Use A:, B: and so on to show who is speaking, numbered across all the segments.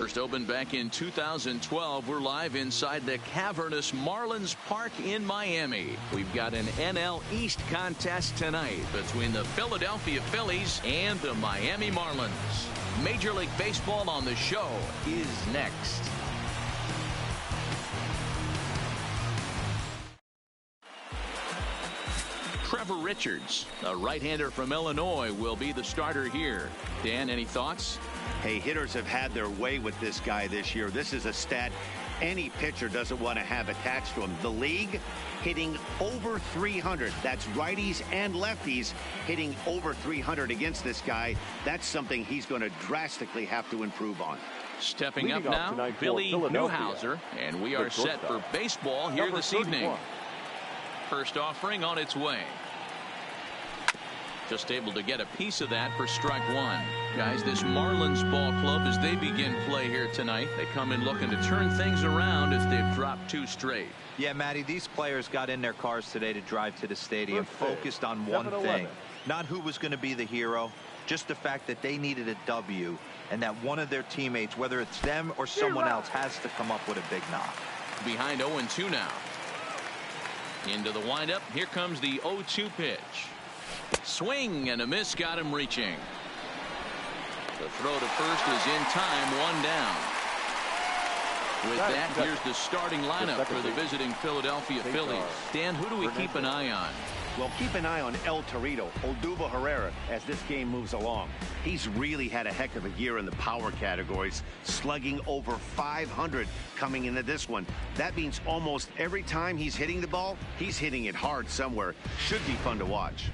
A: First opened back in 2012. We're live inside the cavernous Marlins Park in Miami. We've got an NL East contest tonight between the Philadelphia Phillies and the Miami Marlins. Major League Baseball on the show is next. Trevor Richards, a right-hander from Illinois, will be the starter here. Dan, any thoughts?
B: Hey, hitters have had their way with this guy this year. This is a stat any pitcher doesn't want to have attached to him. The league hitting over 300. That's righties and lefties hitting over 300 against this guy. That's something he's going to drastically have to improve on.
A: Stepping up now, Billy Newhouser, and we are set for baseball here this evening. First offering on its way. Just able to get a piece of that for strike one. Guys, this Marlins ball club, as they begin play here tonight, they come in looking to turn things around as they've dropped two straight.
C: Yeah, Matty, these players got in their cars today to drive to the stadium, focused on one thing. Not who was going to be the hero, just the fact that they needed a W, and that one of their teammates, whether it's them or someone else, has to come up with a big knock.
A: Behind 0-2 now. Into the windup. Here comes the 0-2 pitch. Swing and a miss, got him reaching. The throw to first is in time, one down. With that, here's the starting lineup for the visiting Philadelphia Phillies. Dan, who do we keep an eye on?
B: Well, keep an eye on El Torito, Odubel Herrera, as this game moves along. He's really had a heck of a year in the power categories, slugging over 500 coming into this one. That means almost every time he's hitting the ball, he's hitting it hard somewhere. Should be fun to watch.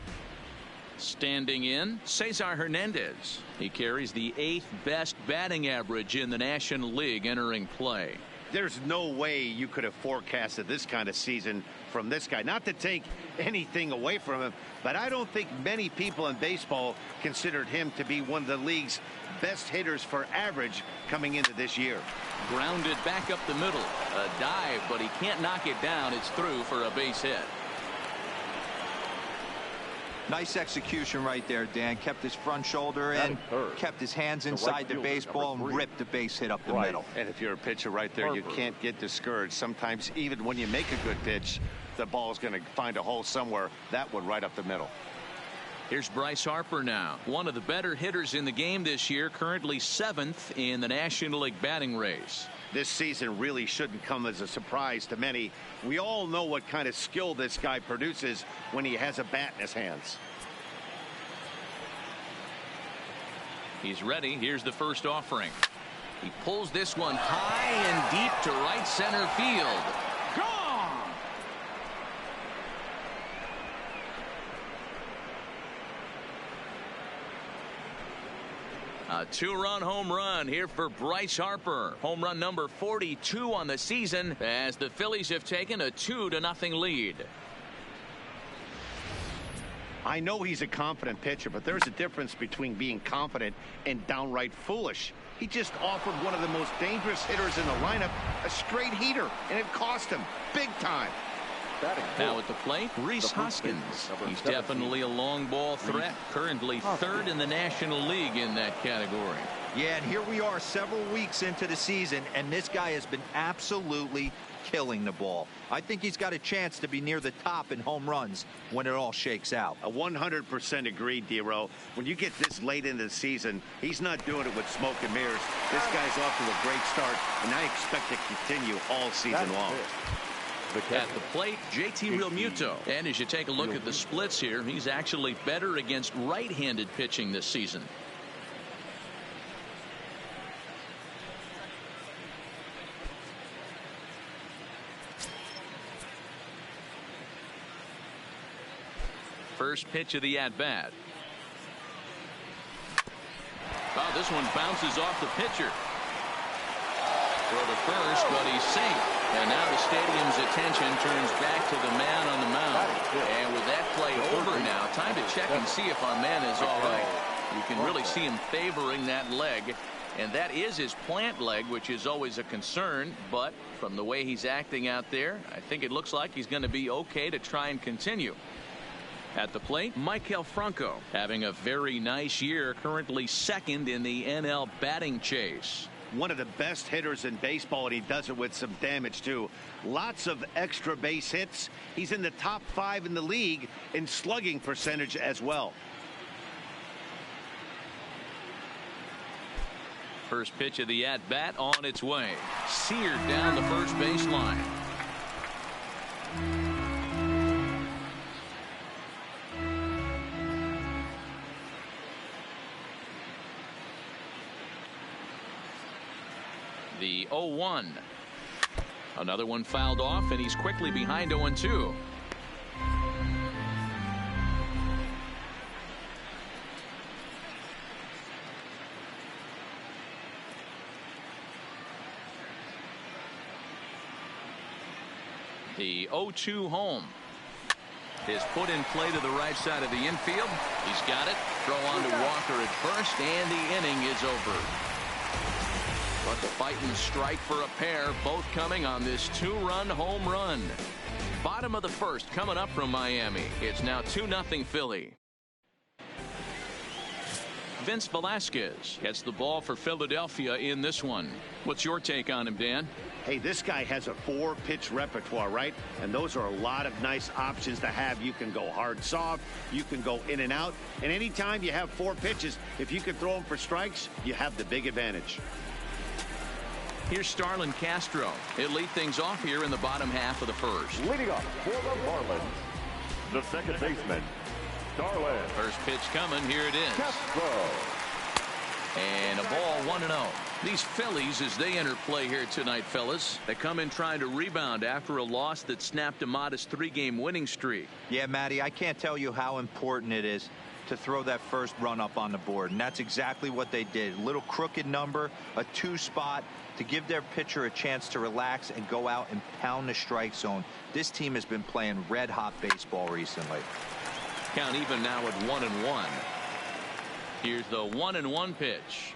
A: Standing in, Cesar Hernandez. He carries the 8th best batting average in the National League entering play.
B: There's no way you could have forecasted this kind of season from this guy. Not to take anything away from him, but I don't think many people in baseball considered him to be one of the league's best hitters for average coming into this year.
A: Grounded back up the middle. A dive, but he can't knock it down. It's through for a base hit.
C: Nice execution right there, Dan. Kept his front shoulder in, kept his hands inside the baseball, and ripped the base hit up the middle.
B: And if you're a pitcher right there, you can't get discouraged. Sometimes even when you make a good pitch, the ball is going to find a hole somewhere. That one right up the middle.
A: Here's Bryce Harper now, one of the better hitters in the game this year, currently 7th in the National League batting race.
B: This season really shouldn't come as a surprise to many. We all know what kind of skill this guy produces when he has a bat in his hands.
A: He's ready. Here's the first offering. He pulls this one high and deep to right center field. Gone! A 2-run home run here for Bryce Harper. Home run number 42 on the season as the Phillies have taken a 2-0 lead.
B: I know he's a confident pitcher, but there's a difference between being confident and downright foolish. He just offered one of the most dangerous hitters in the lineup a straight heater, and it cost him big time.
A: Now at the plate, Rhys Hoskins. He's definitely a long ball threat, currently 3rd in the National League in that category.
C: Yeah, and here we are several weeks into the season, and this guy has been absolutely killing the ball. I think he's got a chance to be near the top in home runs when it all shakes out.
B: 100% agreed, Dero. When you get this late into the season, he's not doing it with smoke and mirrors. This guy's off to a great start, and I expect to continue all season long.
A: At the plate, JT Realmuto. And as you take a look at the splits here, he's actually better against right-handed pitching this season. First pitch of the at-bat. Oh, this one bounces off the pitcher. Throw to first, but he's safe. And now the stadium's attention turns back to the man on the mound. And with that play over now, time to check and see if our man is all right. You can really see him favoring that leg. And that is his plant leg, which is always a concern. But from the way he's acting out there, I think it looks like he's going to be okay to try and continue. At the plate, Maikel Franco having a very nice year, currently 2nd in the NL batting chase.
B: one of the best hitters in baseball, and he does it with some damage too. Lots of extra base hits. He's in the top 5 in the league in slugging percentage as well.
A: First pitch of the at-bat on its way. Seared down the first baseline. The 0-1. Another one fouled off, and he's quickly behind 0-2. The 0-2 home is put in play to the right side of the infield. He's got it. Throw on to Walker at first, and the inning is over. But the fighting strike for a pair, both coming on this 2-run home run. Bottom of the first coming up from Miami. It's now 2-0 Philly. Vince Velasquez gets the ball for Philadelphia in this one. What's your take on him, Dan?
B: Hey, this guy has a 4-pitch repertoire, right? And those are a lot of nice options to have. You can go hard, soft. You can go in and out. And anytime you have 4 pitches, if you can throw them for strikes, you have the big advantage.
A: Here's Starlin Castro. He'll lead things off here in the bottom half of the first.
D: Leading off for the Marlins, the second baseman, Starlin.
A: First pitch coming. Here it is.
D: Castro.
A: And a ball 1-0. These Phillies, as they enter play here tonight, fellas, they come in trying to rebound after a loss that snapped a modest 3-game winning streak.
C: Yeah, Matty, I can't tell you how important it is to throw that first run up on the board, and that's exactly what they did. A little crooked number, a 2 spot to give their pitcher a chance to relax and go out and pound the strike zone. This team has been playing red-hot baseball recently.
A: Count even now at 1-1. Here's the 1-1 pitch.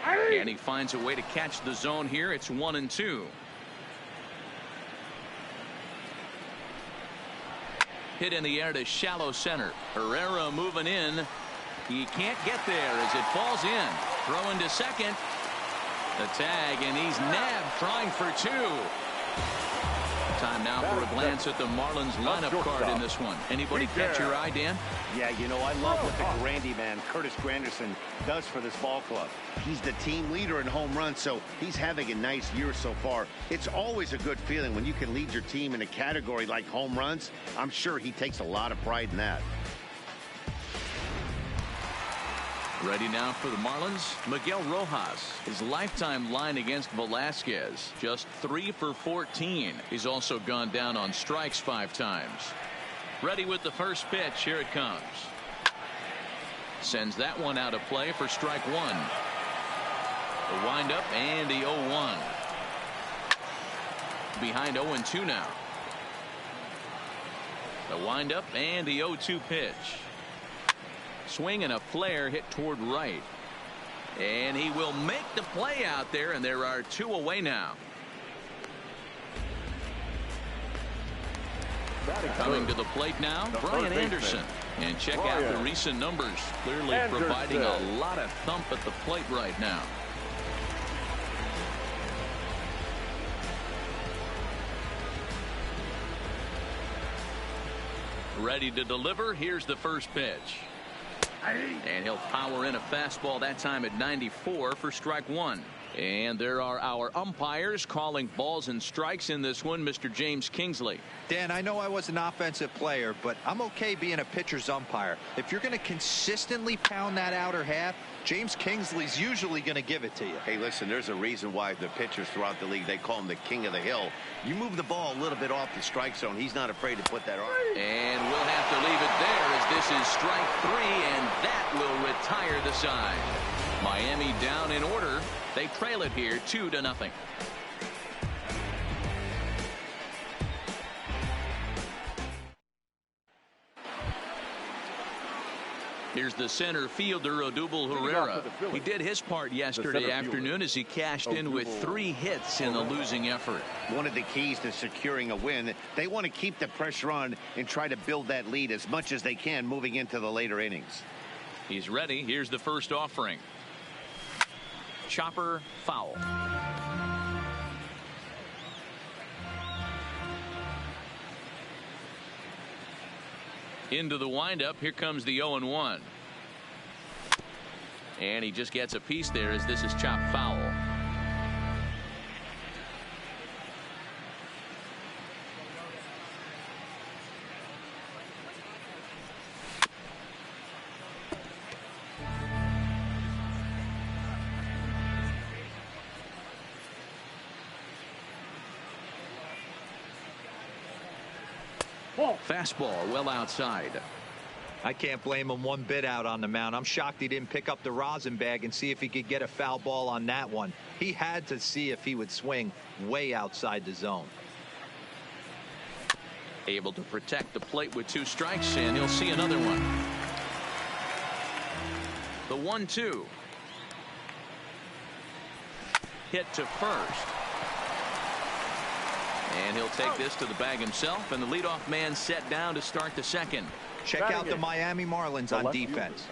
A: And he finds a way to catch the zone here. It's 1-2. Hit in the air to shallow center. Herrera moving in. He can't get there as it falls in. Throwing to second. The tag, and he's nabbed, trying for 2. Time now for a glance at the Marlins lineup card in this one. Anybody catch your eye, Dan?
B: Yeah, you know, I love what the Grandy man, Curtis Granderson, does for this ball club. He's the team leader in home runs, so he's having a nice year so far. It's always a good feeling when you can lead your team in a category like home runs. I'm sure he takes a lot of pride in that.
A: Ready now for the Marlins, Miguel Rojas. His lifetime line against Velasquez, just 3 for 14. He's also gone down on strikes 5 times. Ready with the first pitch. Here it comes. Sends that one out of play for strike 1. The windup and the 0-1. Behind 0-2 now. The windup and the 0-2 pitch. Swing and a flare hit toward right. And he will make the play out there, and there are 2 away now. Coming to the plate now, Brian Anderson. And check out the recent numbers. Clearly providing a lot of thump at the plate right now. Ready to deliver. Here's the first pitch. And he'll power in a fastball, that time at 94 for strike 1. And there are our umpires calling balls and strikes in this one. Mr. James Kingsley.
C: Dan, I know I was an offensive player, but I'm okay being a pitcher's umpire. If you're going to consistently pound that outer half, James Kingsley's usually going to give it to you.
B: Hey, listen, there's a reason why the pitchers throughout the league, they call him the king of the hill. You move the ball a little bit off the strike zone, he's not afraid to put that on.
A: And we'll have to leave it there as this is strike 3, and that will retire the side. Miami down in order. They trail it here 2-0. Here's the center fielder, Odubel Herrera. He did his part yesterday afternoon as he cashed in with 3 hits in the losing effort.
B: One of the keys to securing a win, they want to keep the pressure on and try to build that lead as much as they can moving into the later innings.
A: He's ready. Here's the first offering. chopper foul. Into the windup. Here comes the 0-1. And he just gets a piece there as this is chopped foul. Fastball well outside.
C: I can't blame him one bit out on the mound. I'm shocked he didn't pick up the rosin bag and see if he could get a foul ball on that one. He had to see if he would swing way outside the zone.
A: Able to protect the plate with 2 strikes, and he'll see another one. The 1-2. Hit to first. And he'll take this to the bag himself, and the leadoff man set down to start the second.
C: Check out the Miami Marlins on defense.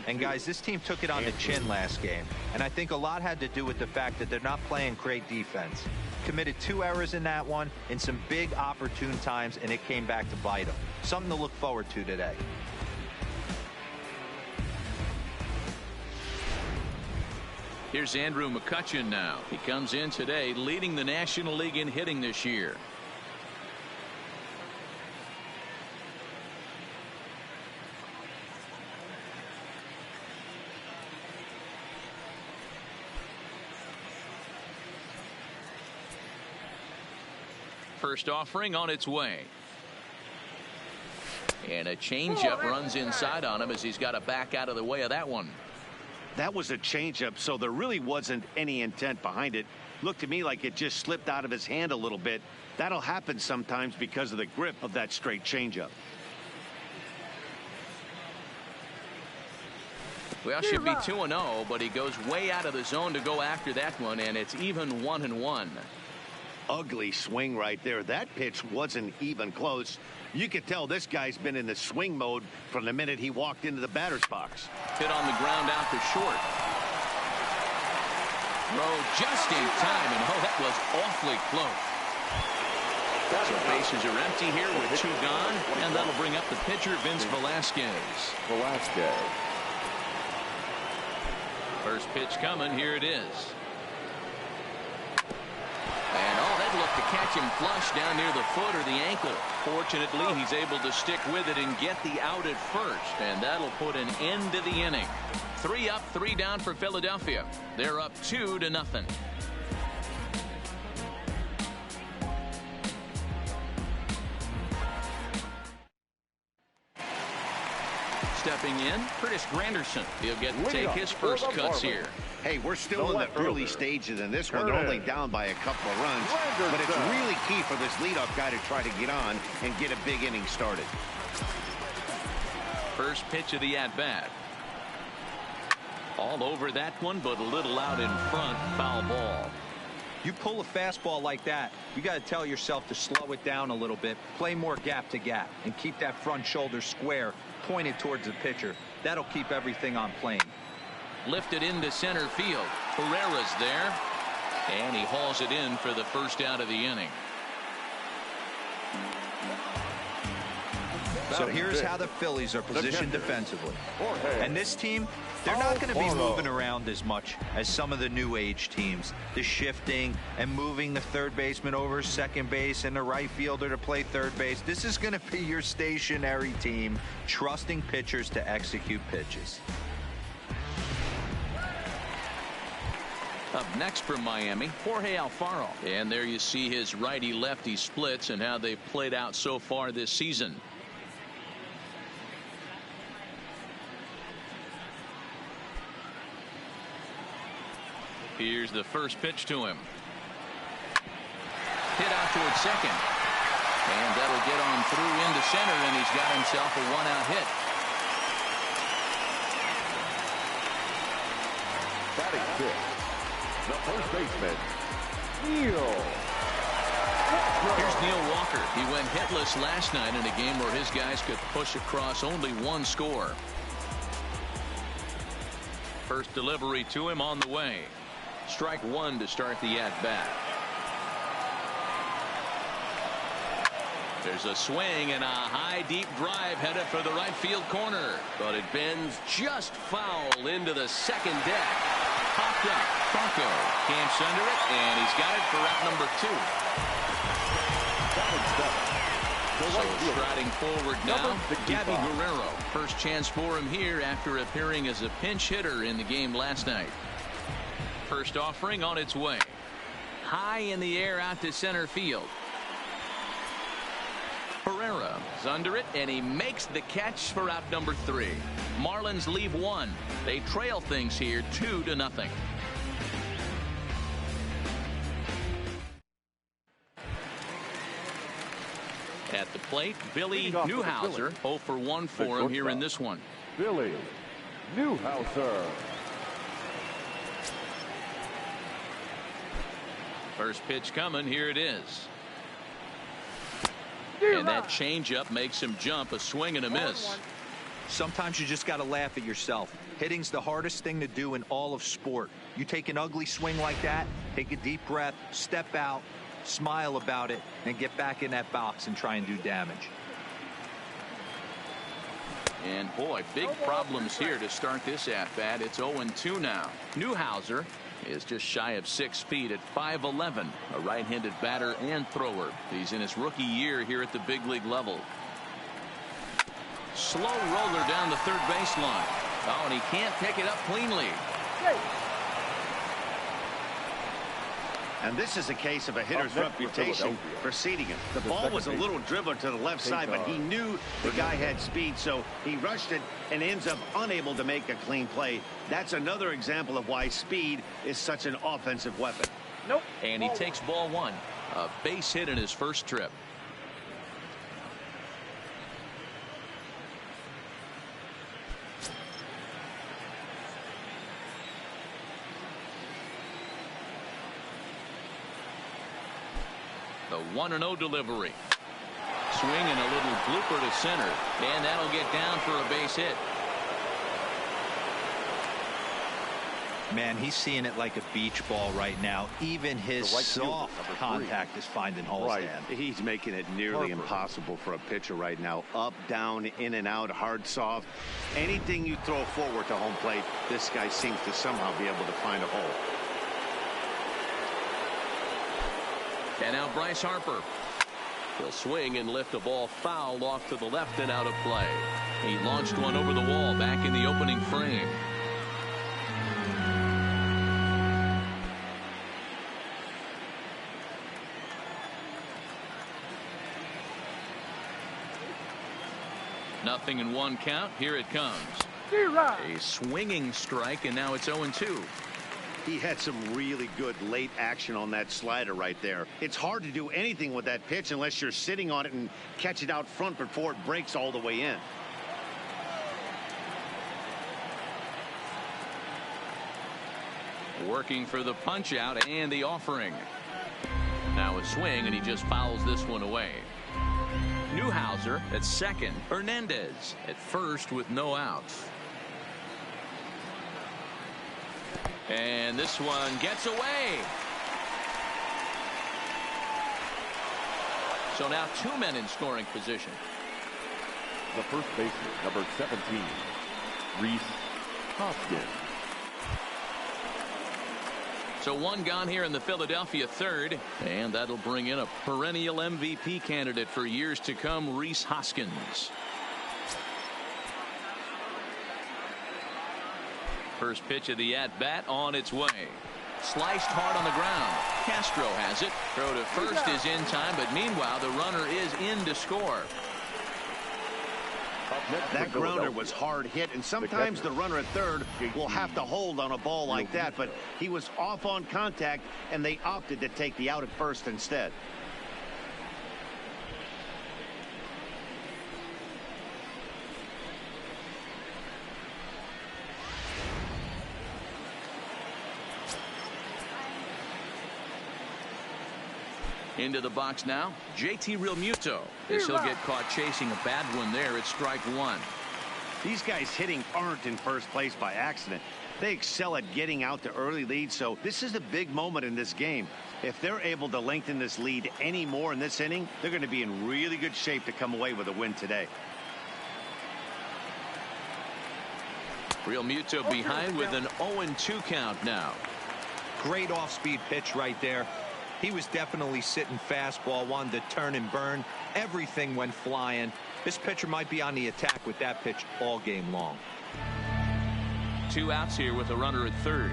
C: And guys, this team took it on the chin last game, and I think a lot had to do with the fact that they're not playing great defense. Committed 2 errors in that one in some big opportune times, and it came back to bite them. Something to look forward to today.
A: Here's Andrew McCutchen now. He comes in today leading the National League in hitting this year. First offering on its way. And a changeup runs inside on him as he's got to back out of the way of that one.
B: That was a changeup, so there really wasn't any intent behind it. Looked to me like it just slipped out of his hand a little bit. That'll happen sometimes because of the grip of that straight changeup.
A: Well, should be 2-0, but he goes way out of the zone to go after that one, and it's even 1-1.
B: Ugly swing right there. That pitch wasn't even close. You could tell this guy's been in the swing mode from the minute he walked into the batter's box.
A: Hit on the ground out to short. Throw just in time, and oh, that was awfully close. So bases are empty here with 2 gone, and that'll bring up the pitcher, Vince Velasquez. First pitch coming. Here it is. And oh, that looked to catch him flush down near the foot or the ankle. Fortunately, he's able to stick with it and get the out at first, and that'll put an end to the inning. 3 up, 3 down for Philadelphia. They're up 2-0. Stepping in, Curtis Granderson. He'll get to take his first cuts here.
B: Hey, we're still in the early stages in this one. They're only down by a couple of runs, but it's really key for this leadoff guy to try to get on and get a big inning started.
A: First pitch of the at-bat. All over that one, but a little out in front. Foul ball.
C: You pull a fastball like that, you got to tell yourself to slow it down a little bit, play more gap to gap, and keep that front shoulder square pointed towards the pitcher. That'll keep everything on plane.
A: Lifted into center field. Herrera's there, and he hauls it in for the first out of the inning.
C: So here's how the Phillies are positioned defensively. And this team, they're not going to be moving around as much as some of the new age teams. The shifting and moving the third baseman over second base and the right fielder to play third base. This is going to be your stationary team, trusting pitchers to execute pitches.
A: Up next from Miami, Jorge Alfaro. And there you see his righty-lefty splits and how they've played out so far this season. Here's the first pitch to him. Hit out towards second. And that'll get on through into center, and he's got himself a 1-out hit.
D: Batting fifth, the first baseman, Neil.
A: Here's Neil Walker. He went hitless last night in a game where his guys could push across only 1 score. First delivery to him on the way. Strike one to start the at-bat. There's a swing and a high deep drive headed for the right field corner, but it bends just foul into the second deck. Popped up. Franco camps under it, and he's got it for out number 2. So striding forward now, Gabby Guerrero. First chance for him here after appearing as a pinch hitter in the game last night. First offering on its way. High in the air out to center field. Herrera is under it, and he makes the catch for out number 3. Marlins leave one. They trail things here 2-0. At the plate, Billy Newhouser. 0 for 1 for him here in this one.
D: Billy Newhouser.
A: First pitch coming. Here it is. And that changeup makes him jump. A swing and a miss.
C: Sometimes you just got to laugh at yourself. Hitting's the hardest thing to do in all of sport. You take an ugly swing like that, take a deep breath, step out, smile about it, and get back in that box and try and do damage.
A: And boy, big problems here to start this at-bat. It's 0-2 now. Newhouser is just shy of 6 feet at 5'11", a right-handed batter and thrower. He's in his rookie year here at the big league level. Slow roller down the third baseline. Oh, and he can't pick it up cleanly.
B: And this is a case of a hitter's reputation preceding him. The ball was a little dribbler to the left side, but he knew the guy had speed, so he rushed it and ends up unable to make a clean play. That's another example of why speed is such an offensive weapon.
A: And he takes ball one. A base hit in his first trip. The 1-0 delivery. Swing and a little blooper to center, and that'll get down for a base hit.
C: Man, he's seeing it like a beach ball right now. Even his soft contact is finding holes.
B: Right. He's making it nearly impossible for a pitcher right now. Up, down, in and out, hard, soft. Anything you throw forward to home plate, this guy seems to somehow be able to find a hole.
A: And now Bryce Harper. He'll swing and lift a ball foul off to the left and out of play. He launched one over the wall back in the opening frame. Nothing in one count. Here it comes. A swinging strike, and now it's 0-2.
B: He had some really good late action on that slider right there. It's hard to do anything with that pitch unless you're sitting on it and catch it out front before it breaks all the way in.
A: Working for the punch out and the offering. Now a swing, and he just fouls this one away. Newhouser at second. Hernandez at first with no outs. And this one gets away. So now 2 men in scoring position.
D: The first baseman, number 17, Rhys Hoskins.
A: So one gone here in the Philadelphia third, and that'll bring in a perennial MVP candidate for years to come, Rhys Hoskins. First pitch of the at-bat on its way. Sliced hard on the ground. Castro has it. Throw to first is in time, but meanwhile the runner is in to score.
B: That grounder was hard hit, and sometimes the runner at third will have to hold on a ball like that, but he was off on contact, and they opted to take the out at first instead.
A: Into the box now, JT Realmuto. As he'll get caught chasing a bad one there at strike one.
B: These guys hitting aren't in first place by accident. They excel at getting out to early leads, so this is a big moment in this game. If they're able to lengthen this lead any more in this inning, they're going to be in really good shape to come away with a win today.
A: Real Muto behind with an 0-2 count now.
C: Great off-speed pitch right there. He was definitely sitting fastball, wanted to turn and burn. Everything went flying. This pitcher might be on the attack with that pitch all game long.
A: 2 outs here with a runner at third.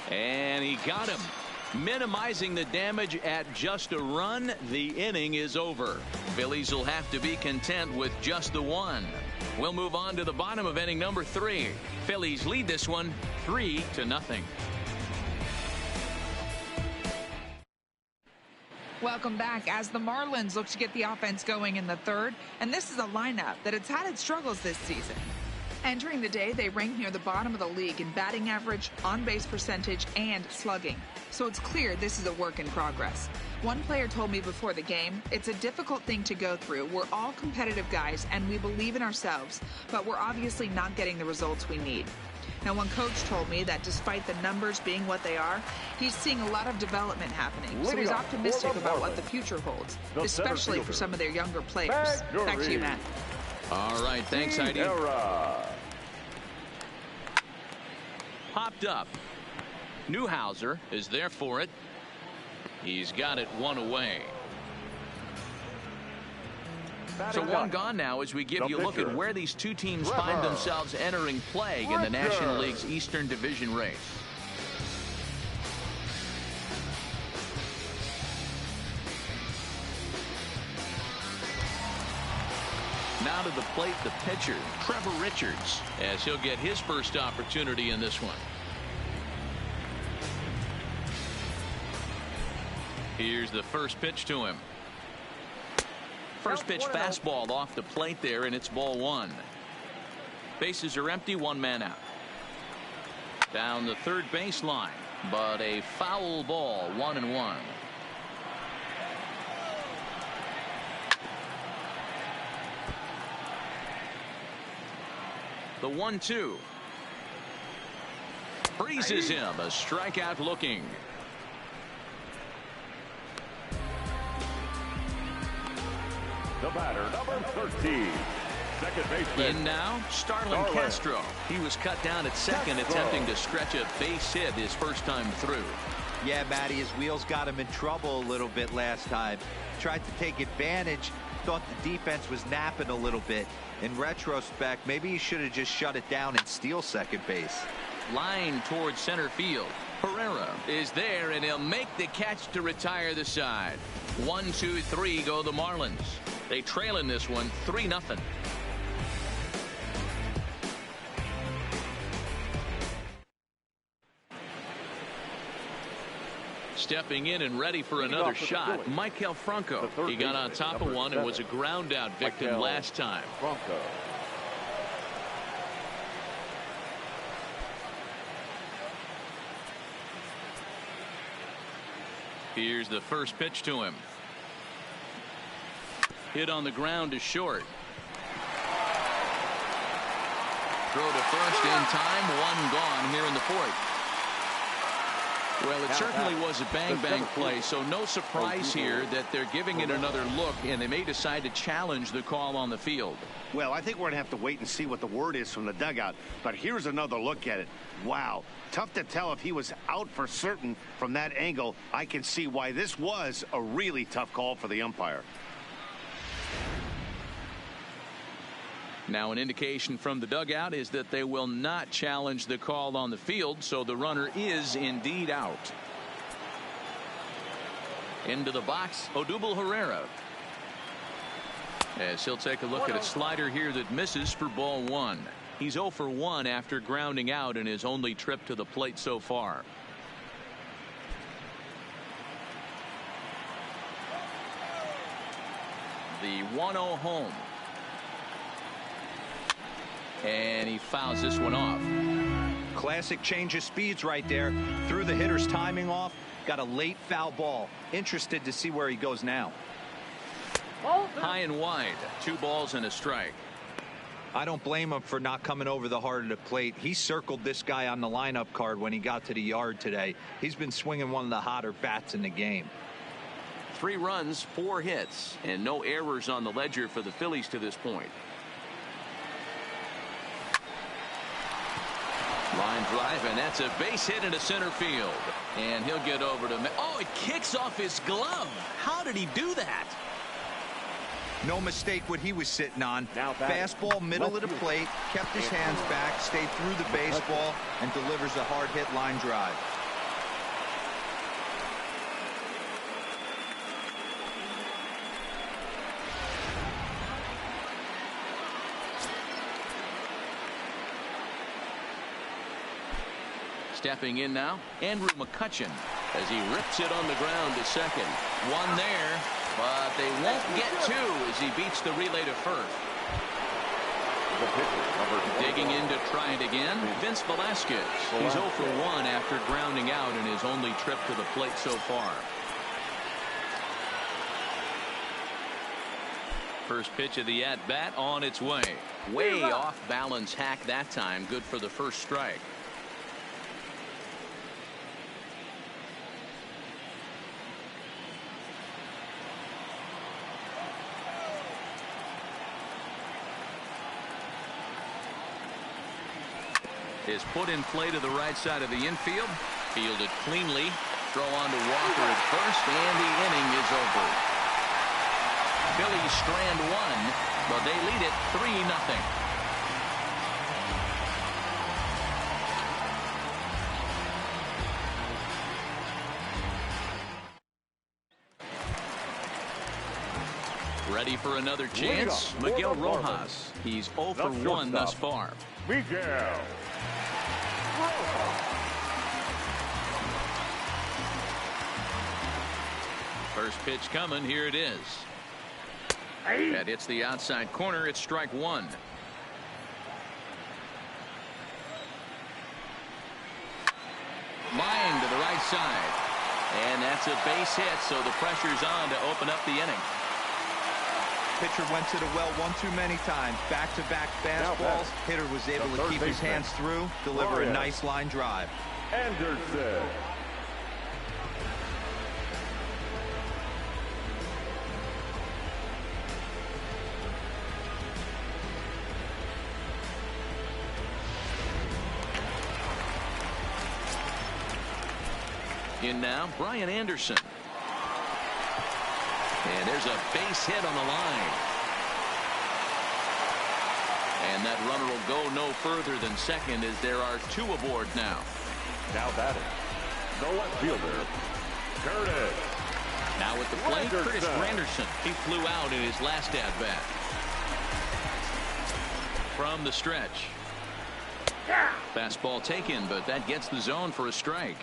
A: And he got him. Minimizing the damage at just a run. The inning is over. Phillies will have to be content with just the one. We'll move on to the bottom of inning number 3. Phillies lead this one 3-0.
E: Welcome back as the Marlins look to get the offense going in the third, and this is a lineup that has had its struggles this season. Entering the day, they rank near the bottom of the league in batting average, on-base percentage, and slugging. So it's clear this is a work in progress. One player told me before the game, it's a difficult thing to go through. We're all competitive guys, and we believe in ourselves, but we're obviously not getting the results we need. Now, one coach told me that despite the numbers being what they are, he's seeing a lot of development happening. So he's optimistic about what the future holds, especially for some of their younger players. Back to you, Matt.
A: All right, thanks, Heidi. Popped up. Newhouser is there for it. He's got it one away. So one gone now as we give you a look at where these two teams find themselves entering play in the National League's Eastern Division race. Now to the plate, the pitcher, Trevor Richards, as he'll get his first opportunity in this one. Here's the first pitch to him. First pitch fastball off the plate there, and it's ball 1. Bases are empty, 1 man out. Down the third baseline, but a foul ball, 1-1. The 1-2. Freezes him, a strikeout looking.
D: The batter, number 13, second baseman.
A: In now, Starlin Castro. He was cut down at second, attempting to stretch a base hit his first time through.
C: Yeah, Matty, his wheels got him in trouble a little bit last time. Tried to take advantage, thought the defense was napping a little bit. In retrospect, maybe he should have just shut it down and steal second base.
A: Line towards center field. Herrera is there, and he'll make the catch to retire the side. 1, 2, 3 go the Marlins. They trail in this one 3-0. Stepping in and ready for another shot, Maikel Franco. He got on top of one and was a ground out victim last time. Here's the first pitch to him. Hit on the ground to short. Throw to first in time. 1 gone here in the 4th. Well, it certainly was a bang-bang play, so no surprise here that they're giving it another look, and they may decide to challenge the call on the field.
B: Well, I think we're going to have to wait and see what the word is from the dugout, but here's another look at it. Wow. Tough to tell if he was out for certain from that angle. I can see why this was a really tough call for the umpire.
A: Now an indication from the dugout is that they will not challenge the call on the field, so the runner is indeed out. Into the box, Odubel Herrera. As he'll take a look at a slider here that misses for ball 1. He's 0 for 1 after grounding out in his only trip to the plate so far. The 1-0 home. And he fouls this one off.
C: Classic change of speeds right there. Threw the hitter's timing off. Got a late foul ball. Interested to see where he goes now.
A: High and wide. 2 balls and a strike.
C: I don't blame him for not coming over the heart of the plate. He circled this guy on the lineup card when he got to the yard today. He's been swinging one of the hotter bats in the game.
A: 3 runs, 4 hits, and no errors on the ledger for the Phillies to this point. Line drive, and that's a base hit into center field. And he'll get over to... Oh, it kicks off his glove. How did he do that?
C: No mistake what he was sitting on.
D: Now
C: fastball, middle of the plate, kept his hands back, stayed through the baseball, and delivers a hard hit line drive.
A: Stepping in now, Andrew McCutchen as he rips it on the ground to second. 1 there, but they won't get 2 as he beats the relay to first. Digging in to try it again, Vince Velasquez. He's 0 for 1 after grounding out in his only trip to the plate so far. First pitch of the at-bat on its way. Way off balance hack that time. Good for the first strike. Is put in play to the right side of the infield. Fielded cleanly. Throw on to Walker at first, and the inning is over. Phillies strand 1, but they lead it 3-0. Ready for another chance? Miguel Rojas. He's 0 for 1 thus far.
D: Miguel.
A: First pitch coming. Here it is. That hits the outside corner. It's strike 1. Line to the right side. And that's a base hit, so the pressure's on to open up the inning.
C: Pitcher went to the well one too many times. Back-to-back fastballs. Hitter was able to keep his hands through, deliver a nice line drive.
D: Anderson.
A: In now, Brian Anderson. And there's a base hit on the line. And that runner will go no further than second as there are 2 aboard now.
D: Now batting, the left fielder, Curtis.
A: Now at the plate, Curtis Granderson. He flew out in his last at-bat. From the stretch. Fastball taken, but that gets the zone for a strike.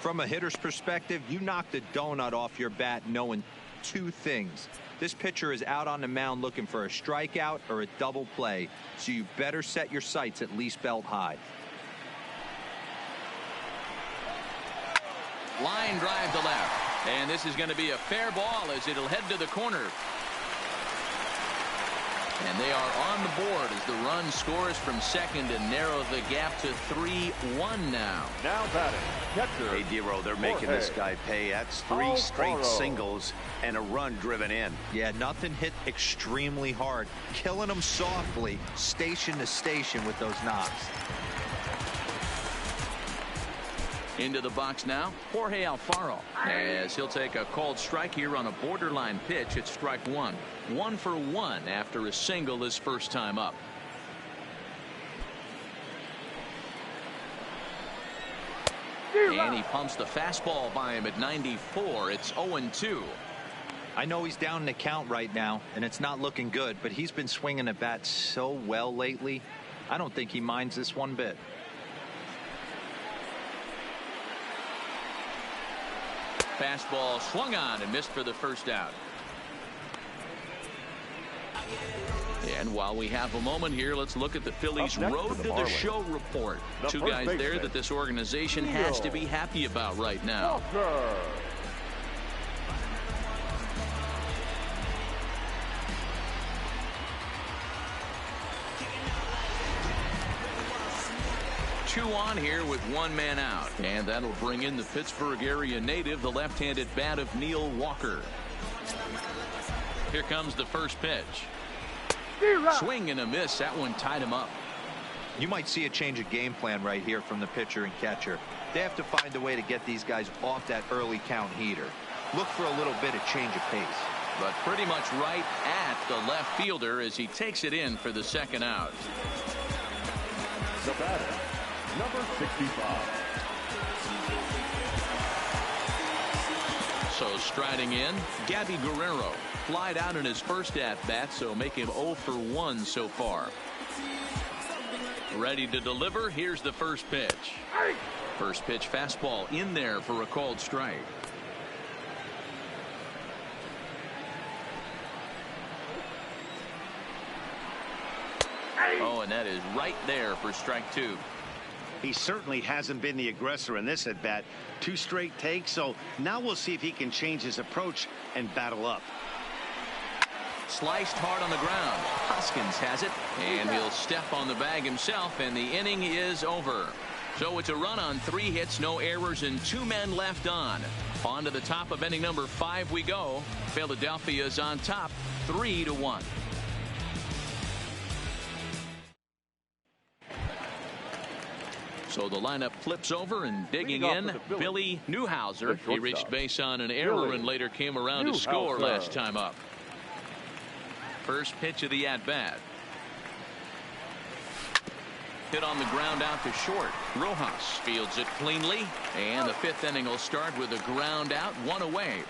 C: From a hitter's perspective, you knocked a donut off your bat knowing 2 things. This pitcher is out on the mound looking for a strikeout or a double play, so you better set your sights at least belt high.
A: Line drive to left. And this is going to be a fair ball as it'll head to the corner. And they are on the board as the run scores from second and narrow the gap to 3-1 now.
D: Now batting, catcher.
B: Hey, Dero, they're making this guy pay. That's 3 straight singles and a run driven in.
C: Yeah, nothing hit extremely hard. Killing them softly, station to station with those knocks.
A: Into the box now, Jorge Alfaro, as he'll take a called strike here on a borderline pitch at strike 1. 1 for 1 after a single his first time up. And he pumps the fastball by him at 94. It's 0-2.
C: I know he's down in the count right now, and it's not looking good, but he's been swinging the bat so well lately. I don't think he minds this one bit.
A: Fastball swung on and missed for the first out. And while we have a moment here, let's look at the Phillies' road to the show report. Two guys there that this organization has to be happy about right now. 2 on here with 1 man out. And that'll bring in the Pittsburgh area native, the left-handed bat of Neil Walker. Here comes the first pitch. Swing and a miss. That one tied him up.
C: You might see a change of game plan right here from the pitcher and catcher. They have to find a way to get these guys off that early count heater. Look for a little bit of change of pace.
A: But pretty much right at the left fielder as he takes it in for the second out.
D: The batter, number 65.
A: So striding in, Gabby Guerrero. Flied out in his first at-bat, so make him 0 for 1 so far. Ready to deliver. Here's the first pitch. First pitch fastball in there for a called strike. Oh, and that is right there for strike 2.
B: He certainly hasn't been the aggressor in this at bat. 2 straight takes, so now we'll see if he can change his approach and battle up.
A: Sliced hard on the ground. Hoskins has it, and he'll step on the bag himself, and the inning is over. So it's a run on 3 hits, no errors, and 2 men left on. On to the top of inning number 5 we go. Philadelphia's on top, 3-1. So the lineup flips over, and digging in, Billy Newhouser. He reached base on an error and later came around to score last time up. First pitch of the at-bat. Hit on the ground out to short. Rojas fields it cleanly, and the 5th inning will start with a ground out, 1 away.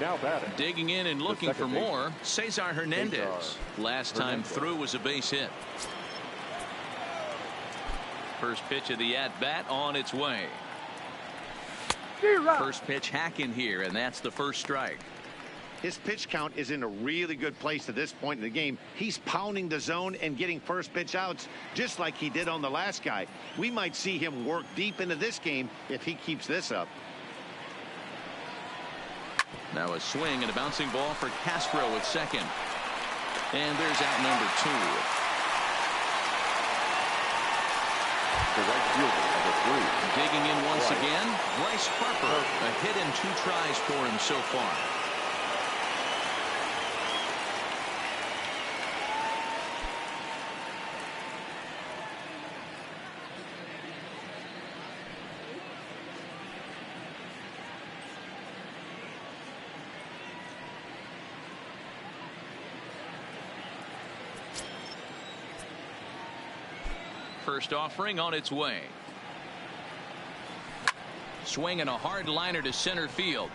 D: Now batting.
A: Digging in and looking for more, Cesar Hernandez. Last time through was a base hit. First pitch of the at-bat on its way. First pitch hack in here, and that's the first strike.
B: His pitch count is in a really good place at this point in the game. He's pounding the zone and getting first pitch outs just like he did on the last guy. We might see him work deep into this game if he keeps this up.
A: Now a swing and a bouncing ball for Castro at second. And there's out number 2.
D: The right fielder, number 3.
A: Digging in once again, Bryce Harper. A hit and 2 tries for him so far. First offering on its way. Swinging a hard liner to center field.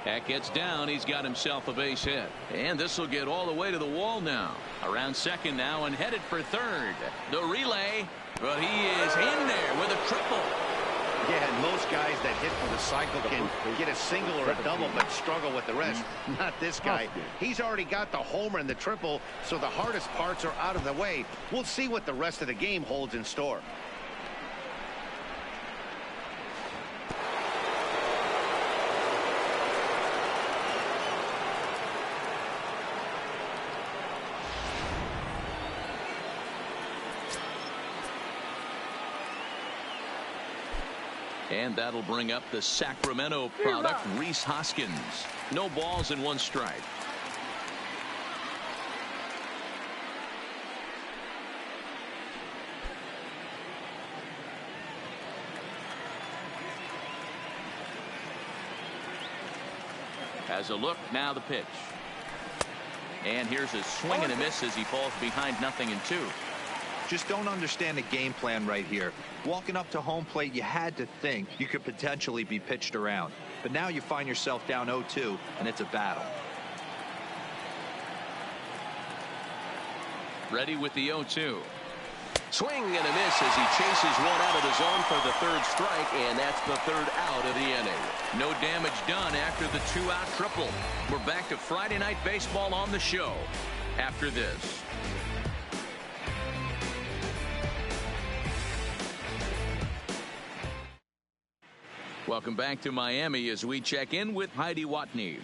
A: That gets down. He's got himself a base hit. And this will get all the way to the wall now. Around second now and headed for third. The relay. But he is in there with a triple.
B: Yeah, and most guys that hit for the cycle can get a single or a double but struggle with the rest. Not this guy. He's already got the homer and the triple, so the hardest parts are out of the way. We'll see what the rest of the game holds in store.
A: And that'll bring up the Sacramento product, Rhys Hoskins. No balls and 1 strike. As a look, now the pitch. And here's a swing and a miss as he falls behind 0-2.
C: Just don't understand the game plan right here. Walking up to home plate, you had to think you could potentially be pitched around. But now you find yourself down 0-2, and it's a battle.
A: Ready with the 0-2. Swing and a miss as he chases one out of the zone for the third strike, and that's the third out of the inning. No damage done after the 2-out triple. We're back to Friday Night Baseball on the show after this. Welcome back to Miami as we check in with Heidi Watney.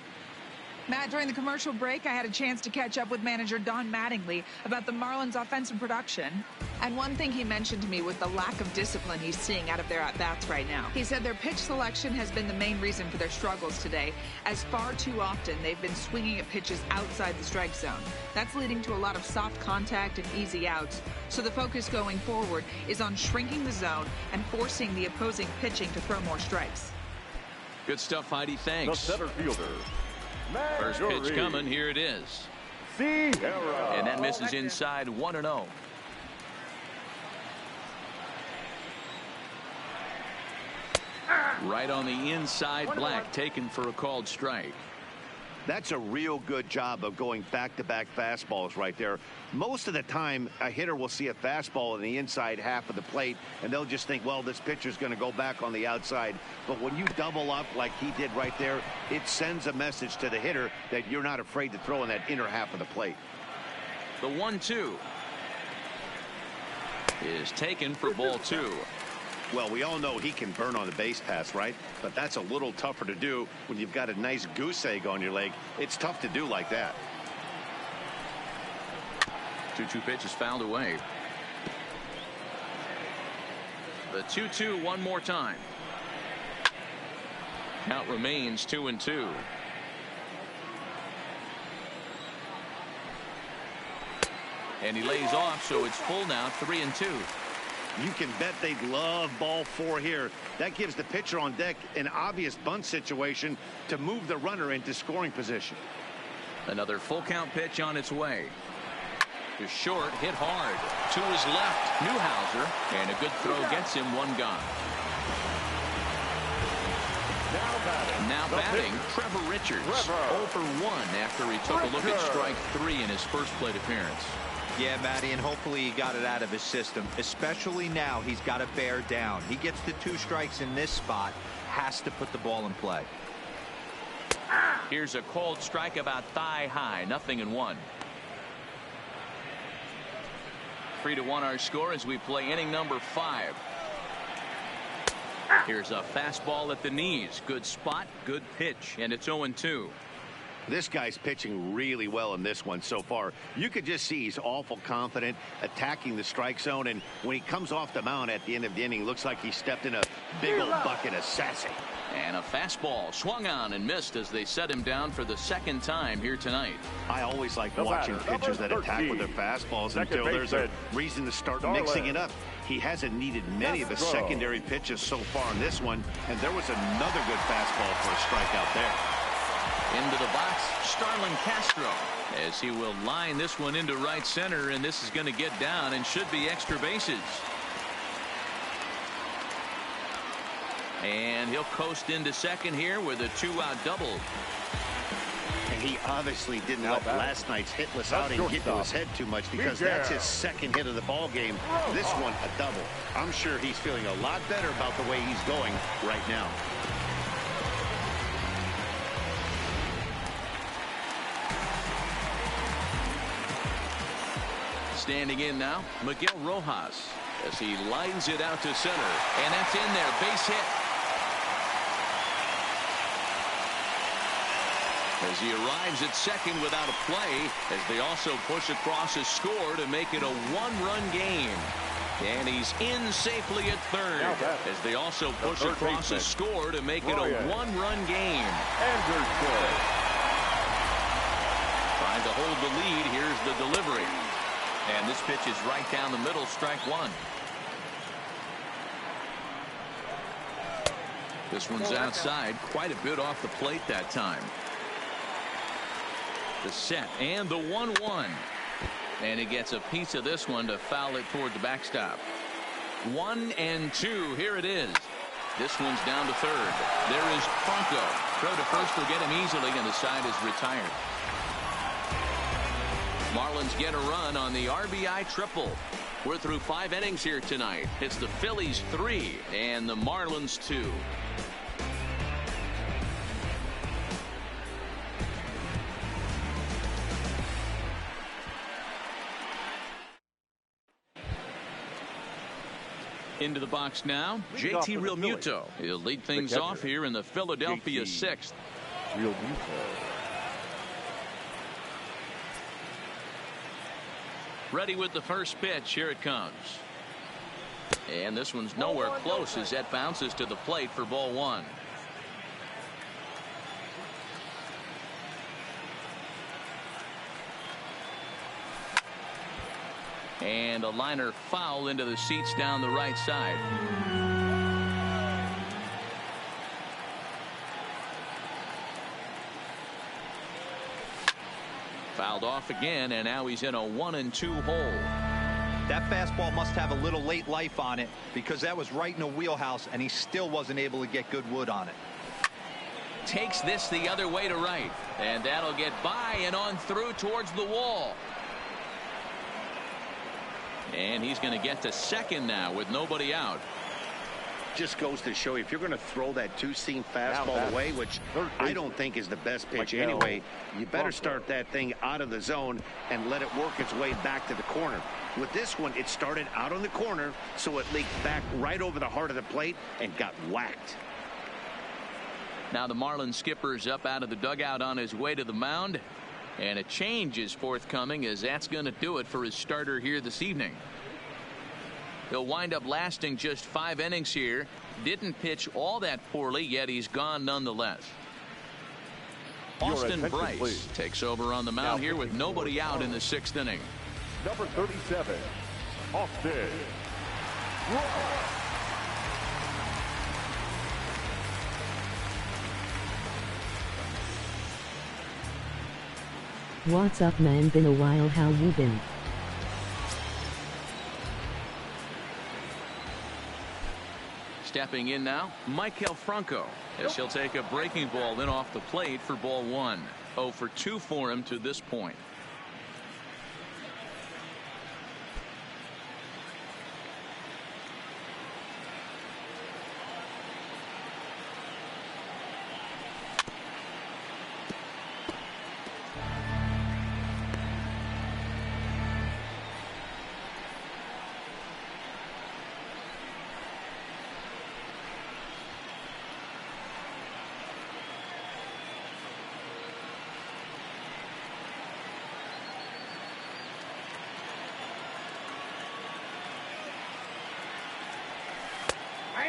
E: Matt, during the commercial break, I had a chance to catch up with manager Don Mattingly about the Marlins' offensive production. And one thing he mentioned to me was the lack of discipline he's seeing out of their at-bats right now. He said their pitch selection has been the main reason for their struggles today, as far too often they've been swinging at pitches outside the strike zone. That's leading to a lot of soft contact and easy outs. So the focus going forward is on shrinking the zone and forcing the opposing pitching to throw more strikes.
A: Good stuff, Heidi. Thanks.
D: The center fielder.
A: First pitch coming. Here it is.
D: Sierra.
A: And that misses inside 1-0. Right on the inside, Black taken for a called strike.
B: That's a real good job of going back-to-back fastballs right there. Most of the time, a hitter will see a fastball in the inside half of the plate, and they'll just think, well, this pitcher's going to go back on the outside. But when you double up like he did right there, it sends a message to the hitter that you're not afraid to throw in that inner half of the plate.
A: The 1-2 is taken for ball 2.
B: Well, we all know he can burn on the base pass, right? But that's a little tougher to do when you've got a nice goose egg on your leg. It's tough to do like that.
A: 2-2 pitch is fouled away. The 2-2 one more time. Count remains 2-2. And he lays off, so it's full now, 3-2.
B: You can bet they'd love ball 4 here. That gives the pitcher on deck an obvious bunt situation to move the runner into scoring position.
A: Another full count pitch on its way. To short, hit hard. To his left, Newhouser, and a good throw gets him one gone. Now batting, Trevor Richards. 0 for 1 after he took a look at strike 3 in his first plate appearance.
C: Yeah, Matty, and hopefully he got it out of his system, especially now he's got to bear down. He gets the 2 strikes in this spot, has to put the ball in play.
A: Here's a called strike about thigh high, 0-1. 3-1 our score as we play inning number 5. Here's a fastball at the knees. Good spot, good pitch, and it's 0-2.
B: This guy's pitching really well in this one so far. You could just see he's awful confident attacking the strike zone, and when he comes off the mound at the end of the inning, looks like he stepped in a big old bucket of sassy.
A: And a fastball swung on and missed as they set him down for the second time here tonight.
B: I always like watching pitchers that attack with their fastballs until there's a reason to start mixing it up. He hasn't needed many of the secondary pitches so far in this one, and there was another good fastball for a strikeout there.
A: Into the box, Starlin Castro, as he will line this one into right center, and this is going to get down and should be extra bases. And he'll coast into second here with a 2-out double.
B: And he obviously didn't let last night's hitless outing get to his head too much, because that's his second hit of the ball game. This one a double. I'm sure he's feeling a lot better about the way he's going right now.
A: Standing in now, Miguel Rojas, as he lines it out to center, and that's in there, base hit. As he arrives at second without a play, as they also push across a score to make it a 1-run game. And he's in safely at third, as they also push across a score to make it a 1-run game. Trying to hold the lead, here's the delivery. And this pitch is right down the middle, strike 1. This one's outside, quite a bit off the plate that time. The set and the 1-1. And he gets a piece of this one to foul it toward the backstop. 1-2. Here it is. This one's down to third. There is Franco. Throw to first will get him easily, and the side is retired. Marlins get a run on the RBI triple. We're through 5 innings here tonight. It's the Phillies 3 and the Marlins 2. Into the box now, JT Realmuto. He'll lead things off here in the Philadelphia 6th. Ready with the first pitch. Here it comes. And this one's nowhere close as that bounces to the plate for ball 1. And a liner foul into the seats down the right side. Fouled off again, and now he's in a 1-2 hole.
C: That fastball must have a little late life on it, because that was right in the wheelhouse, and he still wasn't able to get good wood on it.
A: Takes this the other way to right, and that'll get by and on through towards the wall. And he's going to get to second now with nobody out.
B: Just goes to show you, if you're going to throw that two-seam fastball away, which I don't think is the best pitch anyway, you better start that thing out of the zone and let it work its way back to the corner. With this one, it started out on the corner, so it leaked back right over the heart of the plate and got whacked.
A: Now the Marlins skipper's up out of the dugout on his way to the mound. And a change is forthcoming, as that's going to do it for his starter here this evening. He'll wind up lasting just 5 innings here. Didn't pitch all that poorly, yet he's gone nonetheless. Austin Bryce takes over on the mound here with nobody out in the 6th inning.
D: Number 37, Austin Bryce.
F: What's up, man? Been a while. How you been?
A: Stepping in now, Maikel Franco, as he'll take a breaking ball in off the plate for ball 1. 0 for 2 for him to this point.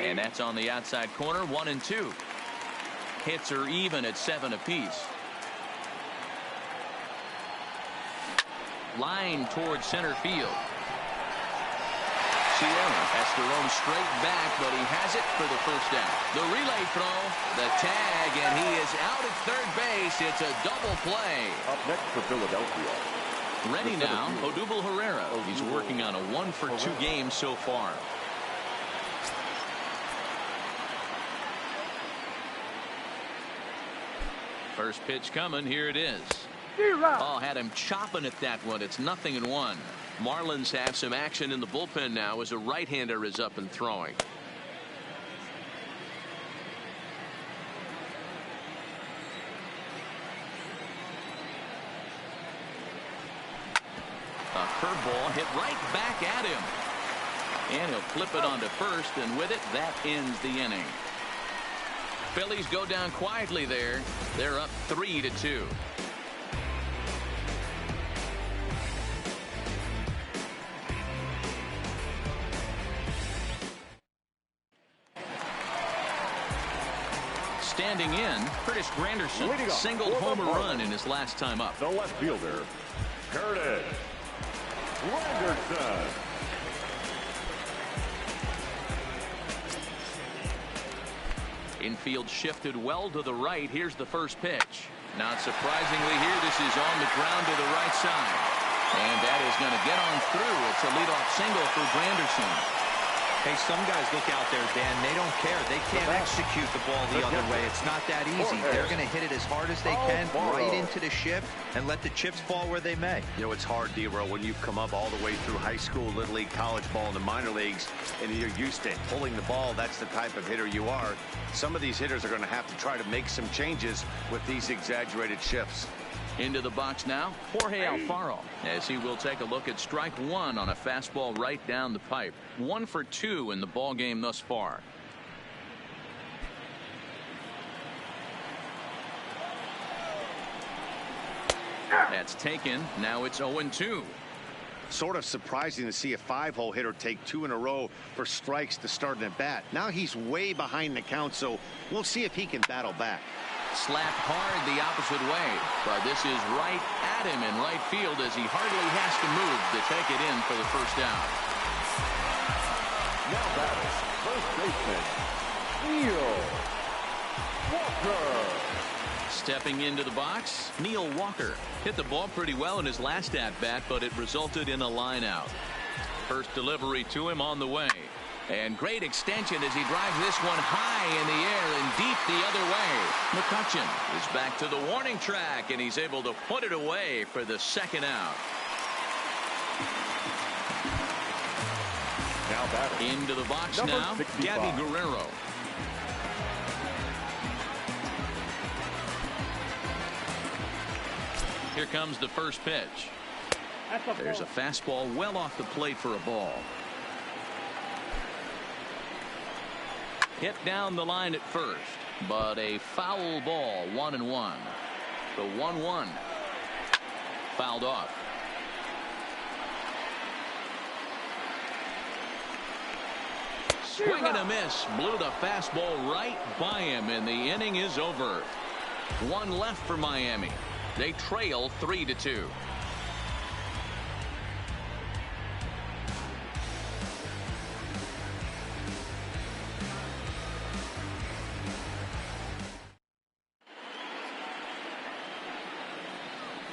A: And that's on the outside corner. 1-2. Hits are even at 7 apiece. Line towards center field. Sierra has to roam straight back, but he has it for the first down. The relay throw, the tag, and he is out at third base. It's a double play.
D: Up next for Philadelphia.
A: Ready now, Odubel Herrera. He's working on a 1 for 2 game so far. First pitch coming. Here it is. Oh, had him chopping at that one. It's 0-1. Marlins have some action in the bullpen now as a right-hander is up and throwing. A curveball hit right back at him. And he'll flip it onto first, and with it, that ends the inning. Phillies go down quietly there. They're up 3-2. Standing in, Curtis Granderson singled home a run in his last time up.
D: The left fielder, Curtis Granderson.
A: Infield shifted well to the right. Here's the first pitch. Not surprisingly here, this is on the ground to the right side. And that is going to get on through. It's a leadoff single for Granderson.
C: Hey, some guys look out there, Dan, they don't care. They can't execute the ball the other way. It's not that easy. They're going to hit it as hard as they can, right into the shift, and let the chips fall where they may.
B: You know, it's hard, D-Row, when you've come up all the way through high school, little league, college ball, and the minor leagues, and you're used to pulling the ball. That's the type of hitter you are. Some of these hitters are going to have to try to make some changes with these exaggerated shifts.
A: Into the box now, Jorge Alfaro, as he will take a look at strike one on a fastball right down the pipe. 1 for 2 in the ball game thus far. That's taken. Now it's 0-2.
B: Sort of surprising to see a 5-hole hitter take 2 in a row for strikes to start an at-bat. Now he's way behind the count, so we'll see if he can battle back.
A: Slapped hard the opposite way, but this is right at him in right field as he hardly has to move to take it in for the first out.
D: Now batting, first baseman, Neil Walker.
A: Stepping into the box, Neil Walker hit the ball pretty well in his last at-bat, but it resulted in a line out. First delivery to him on the way. And great extension as he drives this one high in the air and deep the other way. McCutchen is back to the warning track, and he's able to put it away for the second out.
D: Now batting.
A: Into the box
D: Number
A: now,
D: 65.
A: Gabby Guerrero. Here comes the first pitch. There's a fastball well off the plate for a ball. Hit down the line at first, but a foul ball, 1-1. The 1-1 fouled off. Swing and a miss, blew the fastball right by him, and the inning is over. 1 left for Miami. They trail 3-2.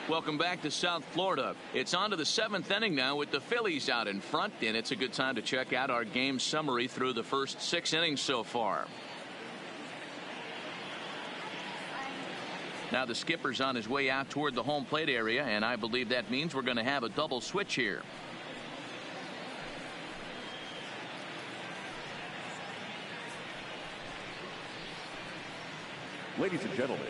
A: Welcome back to South Florida. It's on to the 7th inning now with the Phillies out in front, and it's a good time to check out our game summary through the first 6 innings so far. Now the skipper's on his way out toward the home plate area, and I believe that means we're going to have a double switch here.
D: Ladies and gentlemen,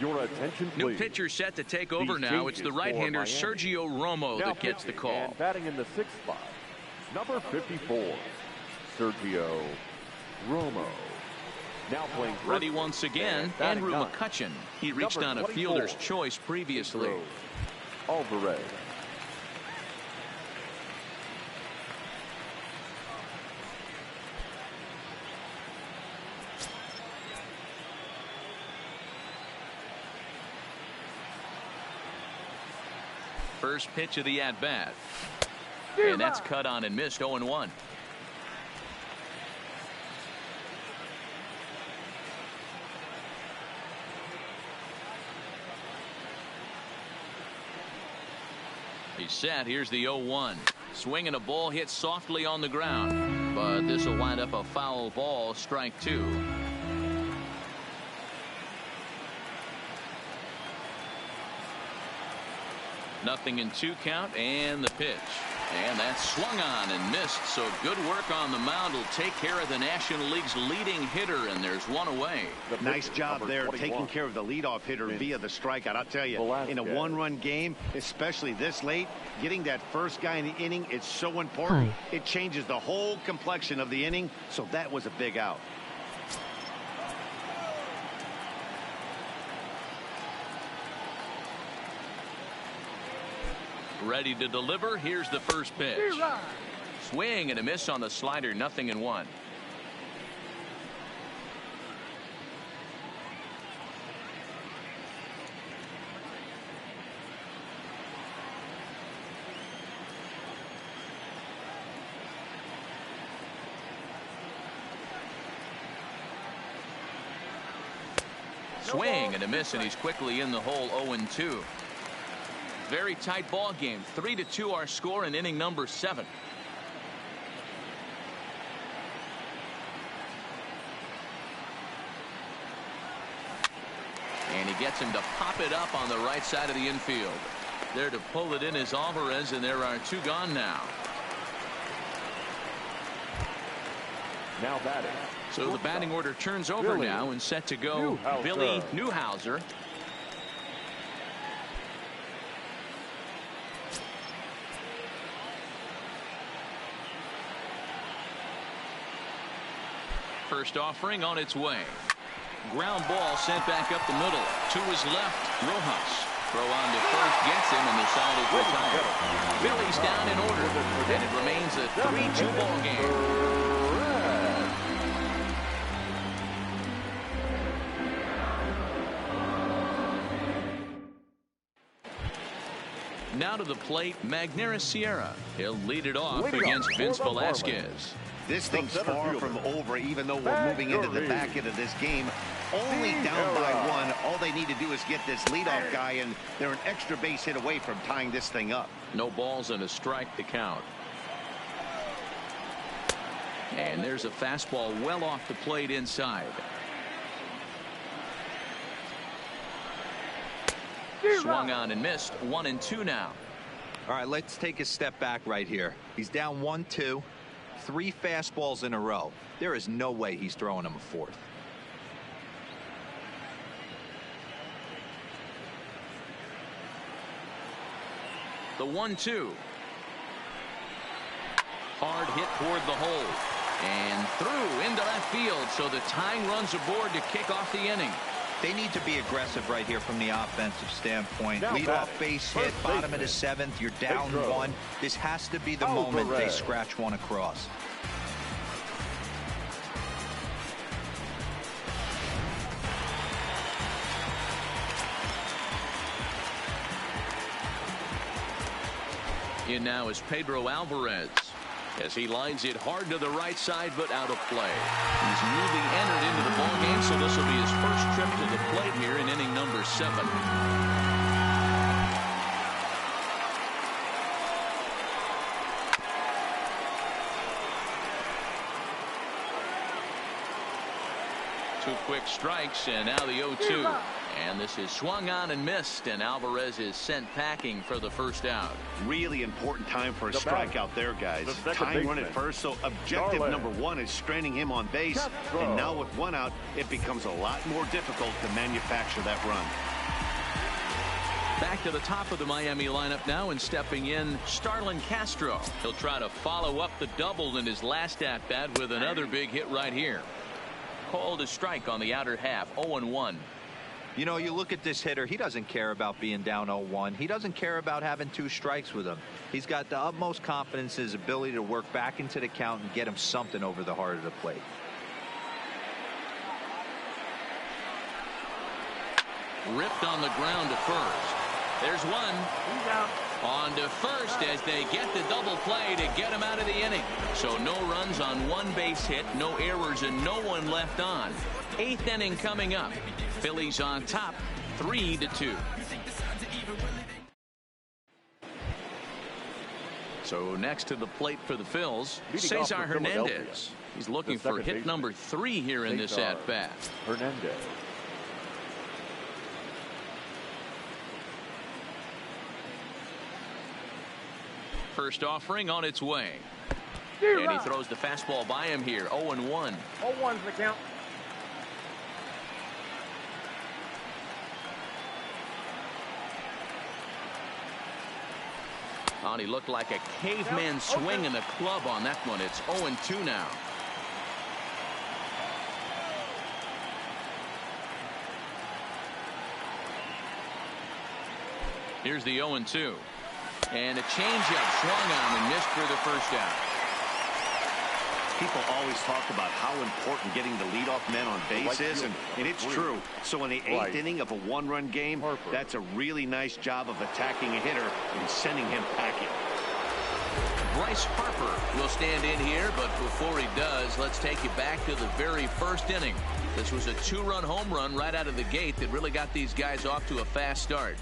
D: your attention, please.
A: New pitcher set to take over now. It's the right-hander Sergio Romo that gets the call.
D: And batting in the 6th spot, number 54, Sergio Romo. Now playing
A: ready once again, Andrew McCutchen. He reached on a fielder's choice previously.
D: Alvarez.
A: First pitch of the at-bat. And that's cut on and missed, 0-1. He's set. Here's the 0-1. Swinging a ball hit softly on the ground, but this will wind up a foul ball, strike 2. Nothing in 2 count, and the pitch. And that's swung on and missed, so good work on the mound will take care of the National League's leading hitter, and there's 1 away.
B: Nice job there taking care of the leadoff hitter via the strikeout. I'll tell you, in a 1-run game, especially this late, getting that first guy in the inning, it's so important. It changes the whole complexion of the inning, so that was a big out.
A: Ready to deliver. Here's the first pitch. Swing and a miss on the slider. 0-1. Swing and a miss, and he's quickly in the hole. 0-2. Very tight ball game. 3-2 our score in inning number 7. he gets him to pop it up on the right side of the infield. There to pull it in is Alvarez, and there are 2 gone now.
D: Now batting.
A: So the batting order turns over now and set to go. Billy Newhouser. First offering on its way. Ground ball sent back up the middle. To his left, Rojas. Throw on to first gets him, and the side is retired. Billy's down in order, and it remains a 3-2 ball game. Now to the plate, Magneuris Sierra. He'll lead it off against Vince Velasquez.
B: This thing's far from over, even though we're moving into the back end of this game. Only down by 1. All they need to do is get this leadoff guy, and they're an extra base hit away from tying this thing up.
A: No balls and a strike to count. And there's a fastball well off the plate inside. Swung on and missed. 1-2 now.
C: All right, let's take a step back right here. He's down 1-2. 3 fastballs in a row. There is no way he's throwing him a 4th.
A: The 1-2. Hard hit toward the hole. And through into left field. So the tying runs aboard to kick off the inning.
C: They need to be aggressive right here from the offensive standpoint. Lead off base hit, bottom of the 7th. You're down 1. This has to be the moment they scratch one across.
A: In now is Pedro Alvarez as he lines it hard to the right side, but out of play. He's newly entered into the ball game, so this will be his first trip to the plate here in inning number 7. Two quick strikes, and now the 0-2. And this is swung on and missed, and Alvarez is sent packing for the first out.
B: Really important time for a strikeout there, guys. Tying run at first, so objective number 1 is stranding him on base. And now with 1 out, it becomes a lot more difficult to manufacture that run.
A: Back to the top of the Miami lineup now, and stepping in, Starlin Castro. He'll try to follow up the double in his last at-bat with another big hit right here. Called a strike on the outer half. 0-1.
C: You know, you look at this hitter, he doesn't care about being down 0-1. He doesn't care about having 2 strikes with him. He's got the utmost confidence in his ability to work back into the count and get him something over the heart of the plate.
A: Ripped on the ground to first. There's one. He's out. On to first as they get the double play to get him out of the inning. So no runs on 1 base hit, no errors, and no one left on. 8th inning coming up. Phillies on top, 3-2. So next to the plate for the Phils, Cesar Hernandez. He's looking for hit number 3 here in this at-bat.
D: Hernandez.
A: First offering on its way. And he throws the fastball by him here. 0-1.
G: 0-1's the count.
A: Oh, he looked like a caveman swinging the club on that one. It's 0-2 now. Here's the 0-2. And a changeup swung on and missed for the first out.
B: People always talk about how important getting the leadoff men on base is, and it's true. So in the 8th inning of a 1-run game, that's a really nice job of attacking a hitter and sending him packing.
A: Bryce Harper will stand in here, but before he does, let's take you back to the very first inning. This was a 2-run home run right out of the gate that really got these guys off to a fast start.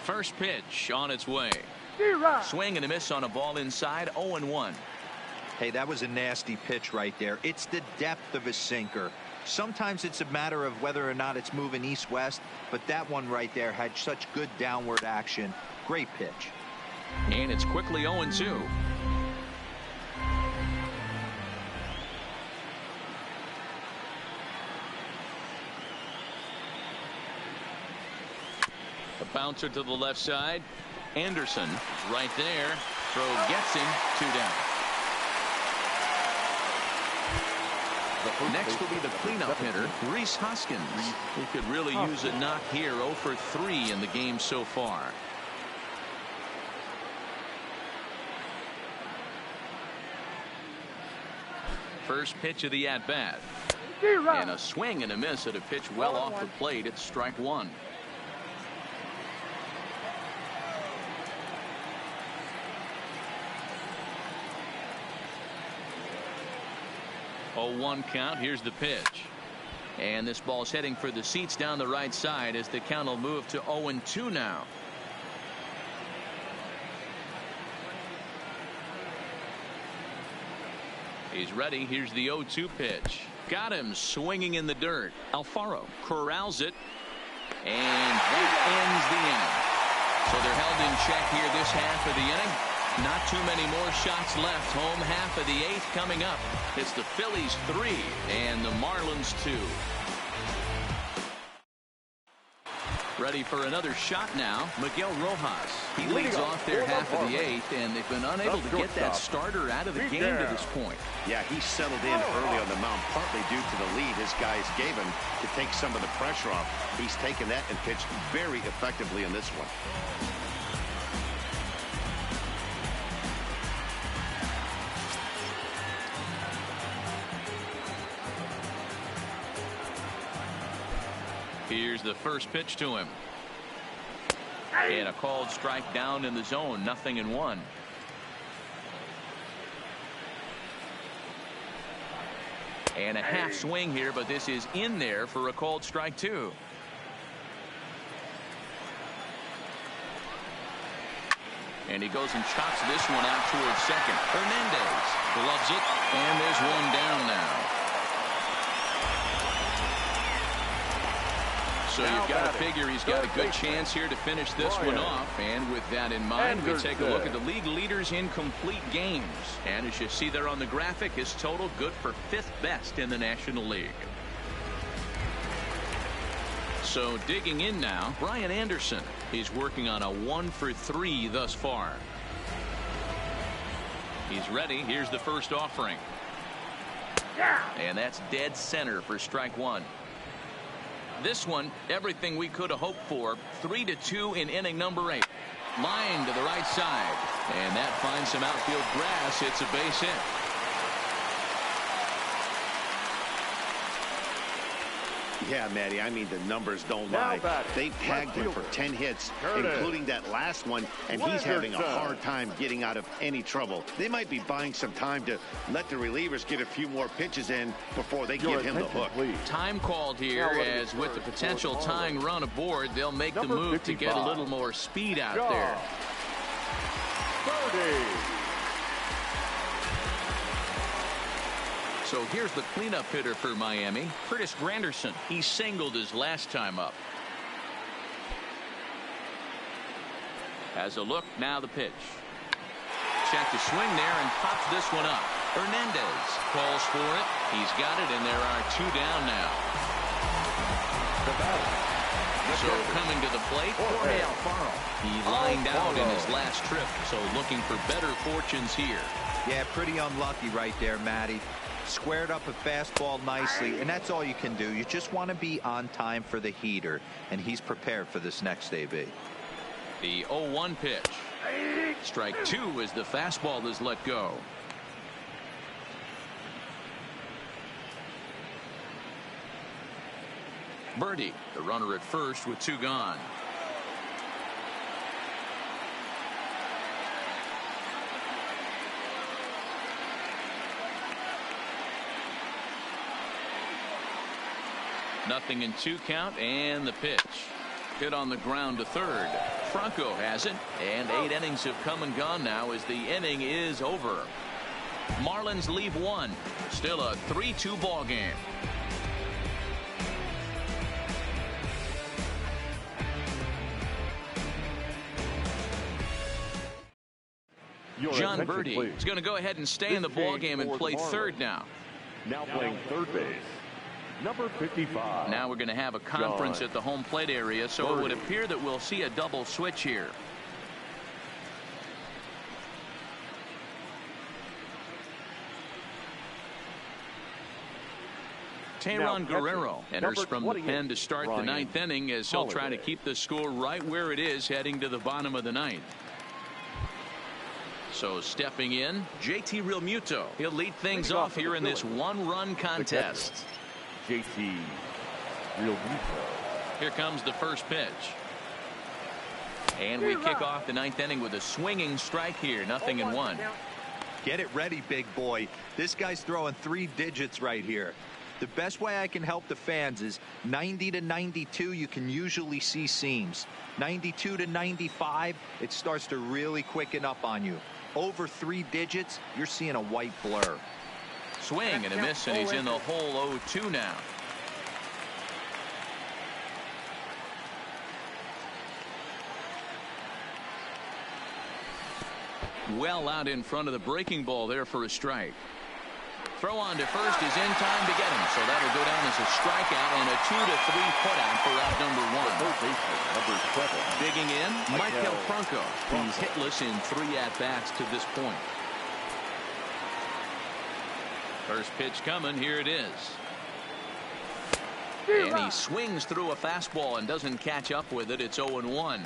A: First pitch on its way. Swing and a miss on a ball inside. 0-1.
C: Hey, that was a nasty pitch right there. It's the depth of his sinker. Sometimes it's a matter of whether or not it's moving east-west, but that one right there had such good downward action. Great pitch.
A: And it's quickly 0-2. A bouncer to the left side. Anderson right there. Throw gets him. 2 down. Next will be the cleanup hitter, Rhys Hoskins. He could really use a knock here. 0 for 3 in the game so far. First pitch of the at-bat. And a swing and a miss at a pitch well off the plate. It's strike 1. 0-1 count. Here's the pitch. And this ball's heading for the seats down the right side as the count will move to 0-2 now. He's ready. Here's the 0-2 pitch. Got him swinging in the dirt. Alfaro corrals it. And that ends the inning. So they're held in check here this half of the inning. Not too many more shots left. Home half of the 8th coming up. It's the Phillies 3 and the Marlins 2. Ready for another shot now. Miguel Rojas. He leads off their half of the 8th, and they've been unable to get that starter out of the game to this point.
B: Yeah, he settled in early on the mound, partly due to the lead his guys gave him to take some of the pressure off. He's taken that and pitched very effectively in this one.
A: Here's the first pitch to him. And a called strike down in the zone. 0-1. And a half swing here, but this is in there for a called strike 2. And he goes and chops this one out towards second. Hernandez loves it, and there's one down now. So you've got to figure he's got a good chance here to finish this one off. And with that in mind, we take a look at the league leaders in complete games. And as you see there on the graphic, his total good for 5th best in the National League. So digging in now, Brian Anderson. He's working on a 1 for 3 thus far. He's ready. Here's the first offering. And that's dead center for strike 1. This one, everything we could have hoped for. 3-2 in inning number 8. Line to the right side. And that finds some outfield grass. It's a base hit.
B: Yeah, Matty, I mean, the numbers don't lie. They've tagged him for 10 hits, including that last one, and he's having a hard time getting out of any trouble. They might be buying some time to let the relievers get a few more pitches in before they give him the hook.
A: Time called here, as with the potential tying run aboard, they'll make the move to get a little more speed out there. So here's the cleanup hitter for Miami, Curtis Granderson. He singled his last time up. Has a look, now the pitch. Check the swing there and pops this one up. Hernandez calls for it. He's got it, and there are 2 down now. So coming to the plate, Jorge Alfaro. He lined out in his last trip, so looking for better fortunes here.
C: Yeah, pretty unlucky right there, Matty. Squared up a fastball nicely, and that's all you can do. You just want to be on time for the heater, and he's prepared for this next AB.
A: The 0-1 pitch. Strike 2 as the fastball is let go. Birdie, the runner at first with 2 gone. Nothing in 2 count, and the pitch. Hit on the ground to third. Franco has it, and 8 innings have come and gone now as the inning is over. Marlins leave 1. Still a 3-2 ball game. John Birdie is going to go ahead and stay in the ball game and play third now.
D: Now playing third base, number 55.
A: Now we're going to have a conference at the home plate area, so it would appear that we'll see a double switch here. Teheran Guerrero enters from the pen to start the 9th inning as he'll try to keep the score right where it is heading to the bottom of the 9th. So stepping in, JT Realmuto. He'll lead things off here in this 1-run contest.
D: JT Realmuto.
A: Here comes the first pitch. And we kick off the 9th inning with a swinging strike here. 0-1.
C: Get it ready, big boy. This guy's throwing 3 digits right here. The best way I can help the fans is 90 to 92. You can usually see seams. 92 to 95, it starts to really quicken up on you. Over 3 digits, you're seeing a white blur.
A: Swing and a miss, and he's in the hole 0-2 now. Well out in front of the breaking ball there for a strike. Throw on to first is in time to get him, so that'll go down as a strikeout and a 2-3 putout for out number 1. Digging in, Michael Franco. He's hitless in 3 at-bats to this point. First pitch coming, here it is. And he swings through a fastball and doesn't catch up with it. It's 0-1.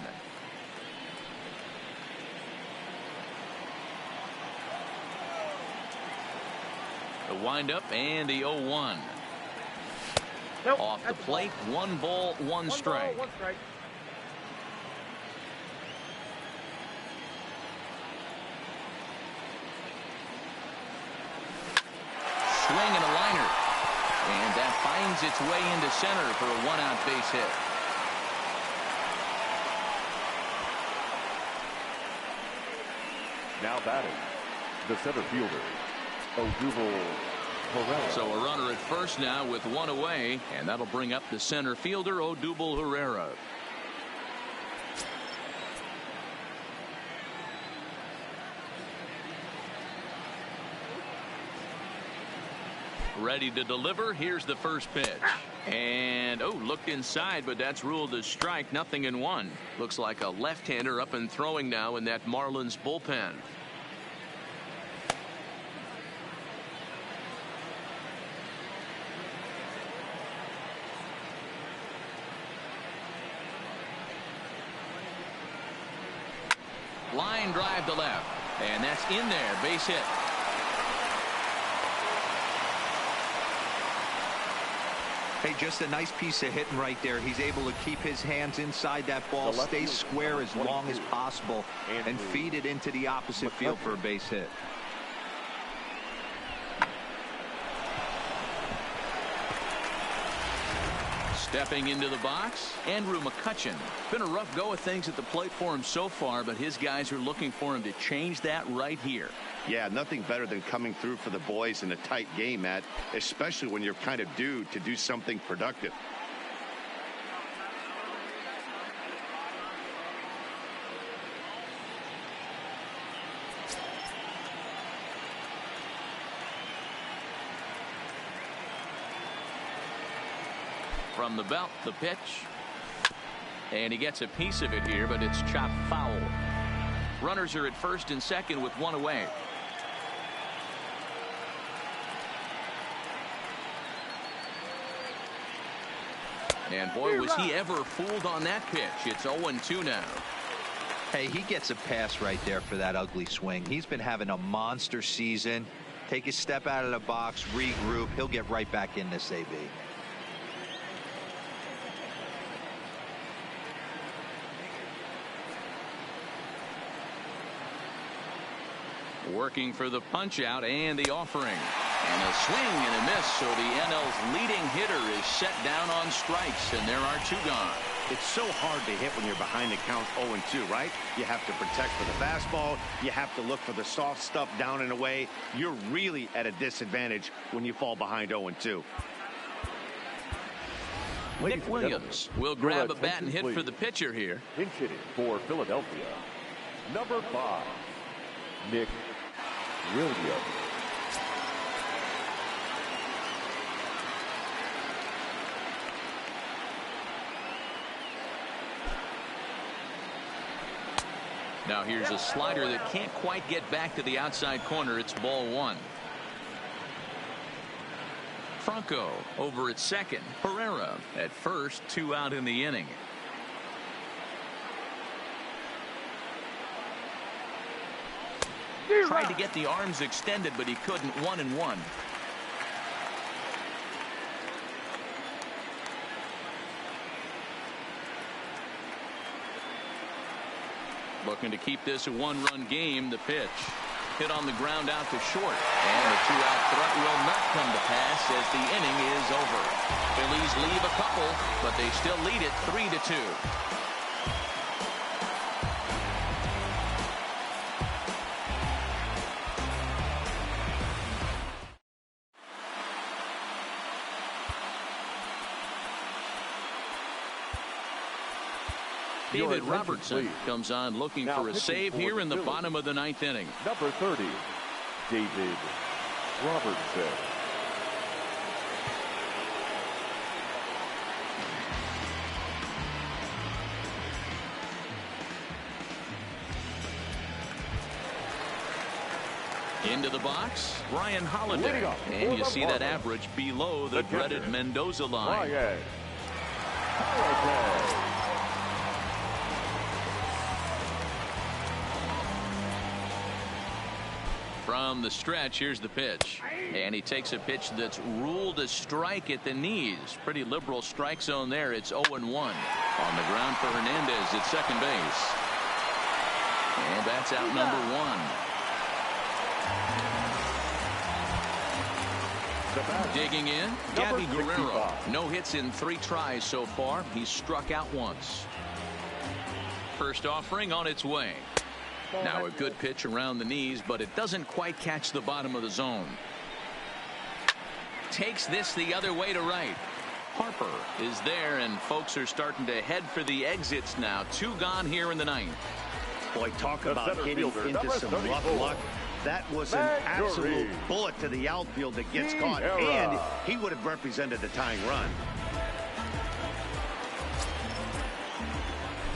A: The windup and the 0-1.
G: Nope,
A: off the plate. 1 ball, 1 strike.
G: Ball, 1 strike.
A: Swing and a liner. And that finds its way into center for a 1-out base hit.
D: Now batting, the center fielder, Odubel Herrera.
A: So a runner at first now with 1 away, and that'll bring up the center fielder, Odubel Herrera. Ready to deliver. Here's the first pitch. And looked inside, but that's ruled a strike. 0-1. Looks like a left-hander up and throwing now in that Marlins bullpen. Line drive to left, and that's in there. Base hit.
C: Hey, just a nice piece of hitting right there. He's able to keep his hands inside that ball, stay square as long as possible, and feed it into the opposite field for a base hit.
A: Stepping into the box, Andrew McCutchen. Been a rough go of things at the plate for him so far, but his guys are looking for him to change that right here.
B: Yeah, nothing better than coming through for the boys in a tight game, Matt, especially when you're kind of due to do something productive.
A: From the belt, the pitch. And he gets a piece of it here, but it's chopped foul. Runners are at first and second with 1 away. And boy, was he ever fooled on that pitch. It's 0-2 now.
C: Hey, he gets a pass right there for that ugly swing. He's been having a monster season. Take a step out of the box, regroup. He'll get right back in this AB.
A: Working for the punch out and the offering. And a swing and a miss, so the NL's leading hitter is set down on strikes, and there are 2 gone.
B: It's so hard to hit when you're behind the count 0-2, right? You have to protect for the fastball. You have to look for the soft stuff down and away. You're really at a disadvantage when you fall behind 0-2.
A: Nick Williams will grab a bat and hit for the pitcher here.
D: Pinch hitting for Philadelphia, number 5, Nick Williams.
A: Now here's a slider that can't quite get back to the outside corner. It's ball 1. Franco over at second. Herrera at first. 2 out in the inning. Tried to get the arms extended, but he couldn't. 1-1. Looking to keep this a 1-run game. The pitch hit on the ground out to short, and a 2-out threat will not come to pass as the inning is over. Phillies leave a couple, but they still lead it 3-2. David Robertson comes on looking for a save here in the bottom of the 9th inning.
D: Number 30, David Robertson.
A: Into the box, Ryan Holiday. And you see that average below the dreaded Mendoza line. From the stretch, here's the pitch. And he takes a pitch that's ruled a strike at the knees. Pretty liberal strike zone there. It's 0-1. On the ground for Hernandez at second base. And that's out number 1. Digging in, Gabby Guerrero. No hits in 3 tries so far. He's struck out once. First offering on its way. Now a good pitch around the knees, but it doesn't quite catch the bottom of the zone. Takes this the other way to right. Harper is there, and folks are starting to head for the exits now. 2 gone here in the 9th.
B: Boy, talk about hitting into some rough luck. That was an absolute bullet to the outfield that gets caught, and he would have represented the tying run.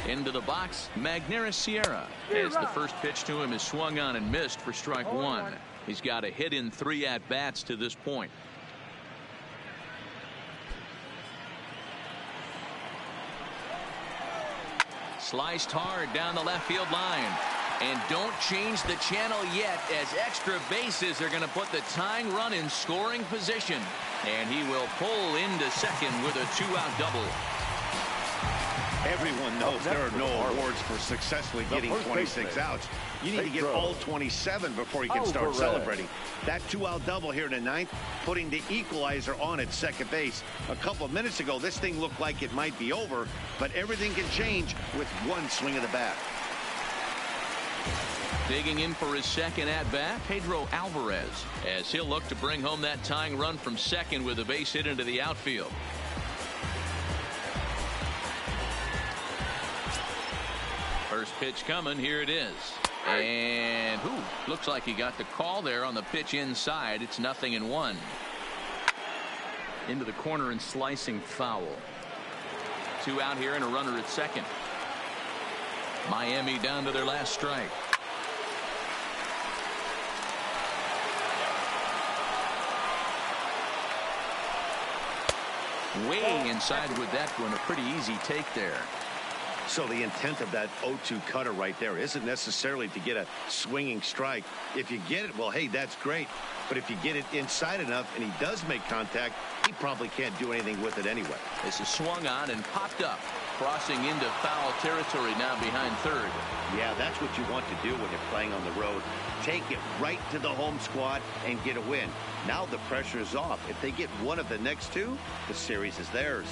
A: Into the box, Magneuris Sierra. As the first pitch to him is swung on and missed for strike 1. He's got a hit in 3 at-bats to this point. Sliced hard down the left field line. And don't change the channel yet, as extra bases are going to put the tying run in scoring position. And he will pull into second with a 2-out double.
B: Everyone knows there are no awards for successfully getting 26 outs. You need to get all 27 before you can start celebrating. That 2-out double here in the 9th, putting the equalizer on at second base. A couple of minutes ago, this thing looked like it might be over, but everything can change with one swing of the bat.
A: Digging in for his second at-bat, Pedro Alvarez, as he'll look to bring home that tying run from second with a base hit into the outfield. First pitch coming. Here it is. And looks like he got the call there on the pitch inside. It's 0-1. Into the corner and slicing foul. 2 out here and a runner at second. Miami down to their last strike. Way inside with that one. A pretty easy take there.
B: So the intent of that 0-2 cutter right there isn't necessarily to get a swinging strike. If you get it, well, hey, that's great. But if you get it inside enough and he does make contact, he probably can't do anything with it anyway.
A: This is swung on and popped up. Crossing into foul territory now behind third.
B: Yeah, that's what you want to do when you're playing on the road. Take it right to the home squad and get a win. Now the pressure is off. If they get one of the next two, the series is theirs.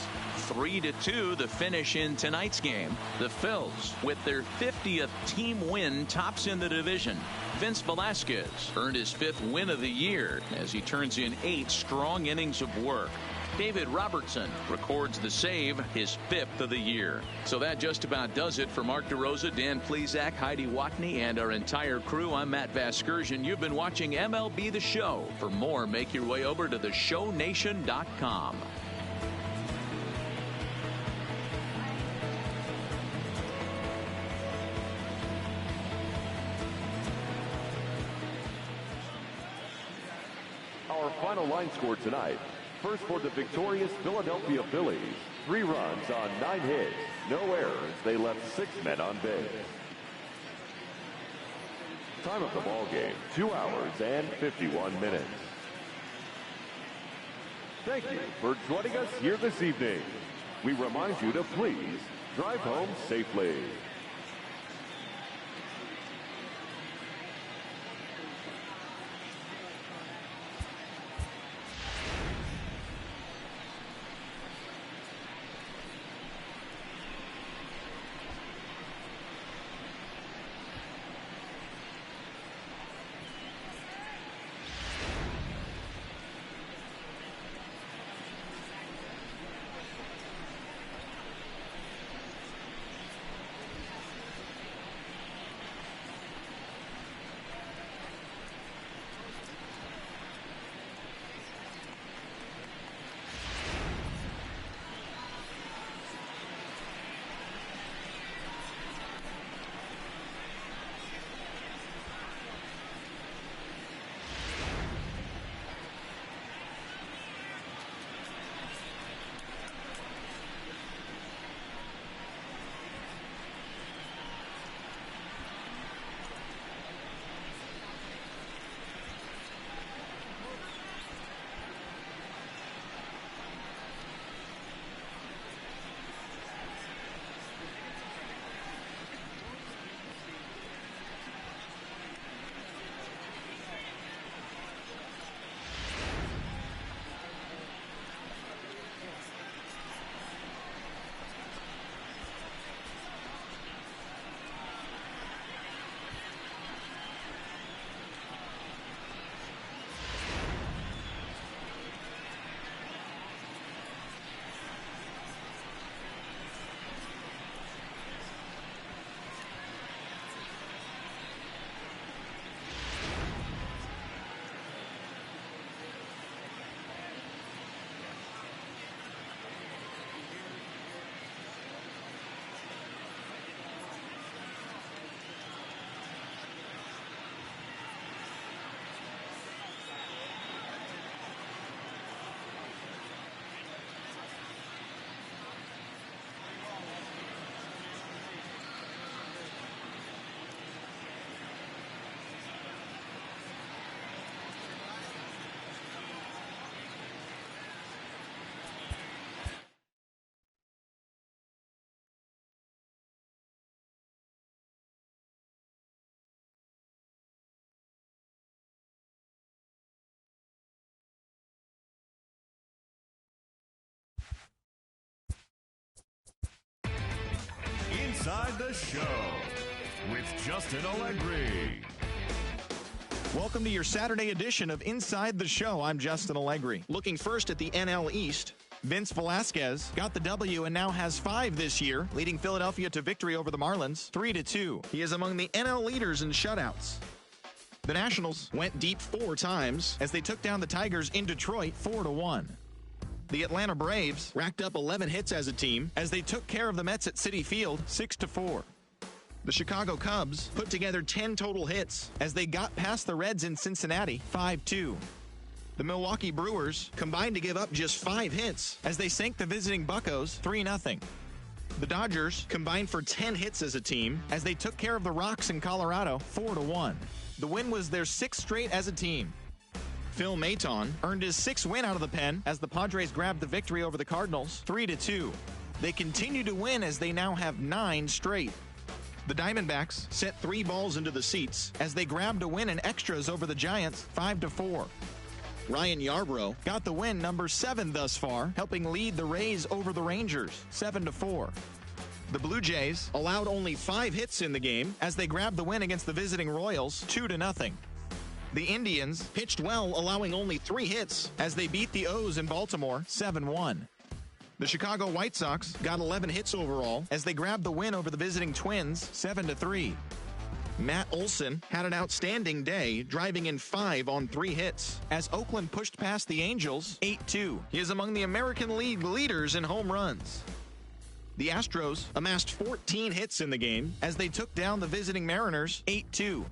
A: 3-2 the finish in tonight's game. The Phillies, with their 50th team win, tops in the division. Vince Velasquez earned his 5th win of the year as he turns in 8 strong innings of work. David Robertson records the save, his 5th of the year. So that just about does it for Mark DeRosa, Dan Plesac, Heidi Watney, and our entire crew. I'm Matt Vasgersian. You've been watching MLB The Show. For more, make your way over to theshownation.com.
D: Our final line score tonight. First for the victorious Philadelphia Phillies. 3 runs on 9 hits. No errors. They left 6 men on base. Time of the ball game, 2 hours and 51 minutes. Thank you for joining us here this evening. We remind you to please drive home safely.
H: Inside the Show with Justin Allegri.
I: Welcome to your Saturday edition of Inside the Show. I'm Justin Allegri. Looking first at the NL East, Vince Velasquez got the W and now has 5 this year, leading Philadelphia to victory over the Marlins 3-2. He is among the NL leaders in shutouts. The Nationals went deep 4 times as they took down the Tigers in Detroit 4-1. The Atlanta Braves racked up 11 hits as a team as they took care of the Mets at Citi Field 6-4. The Chicago Cubs put together 10 total hits as they got past the Reds in Cincinnati 5-2. The Milwaukee Brewers combined to give up just 5 hits as they sank the visiting Buccos 3-0. The Dodgers combined for 10 hits as a team as they took care of the Rocks in Colorado 4-1. The win was their 6th straight as a team. Phil Maton earned his 6th win out of the pen as the Padres grabbed the victory over the Cardinals 3-2. They continue to win as they now have 9 straight. The Diamondbacks set 3 balls into the seats as they grabbed a win in extras over the Giants 5-4. Ryan Yarbrough got the win, number 7 thus far, helping lead the Rays over the Rangers 7-4. The Blue Jays allowed only 5 hits in the game as they grabbed the win against the visiting Royals 2-0. The Indians pitched well, allowing only 3 hits as they beat the O's in Baltimore 7-1. The Chicago White Sox got 11 hits overall as they grabbed the win over the visiting Twins 7-3. Matt Olson had an outstanding day, driving in 5 on 3 hits as Oakland pushed past the Angels 8-2. He is among the American League leaders in home runs. The Astros amassed 14 hits in the game as they took down the visiting Mariners 8-2.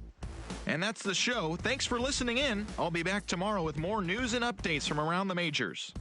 I: And that's the show. Thanks for listening in. I'll be back tomorrow with more news and updates from around the majors.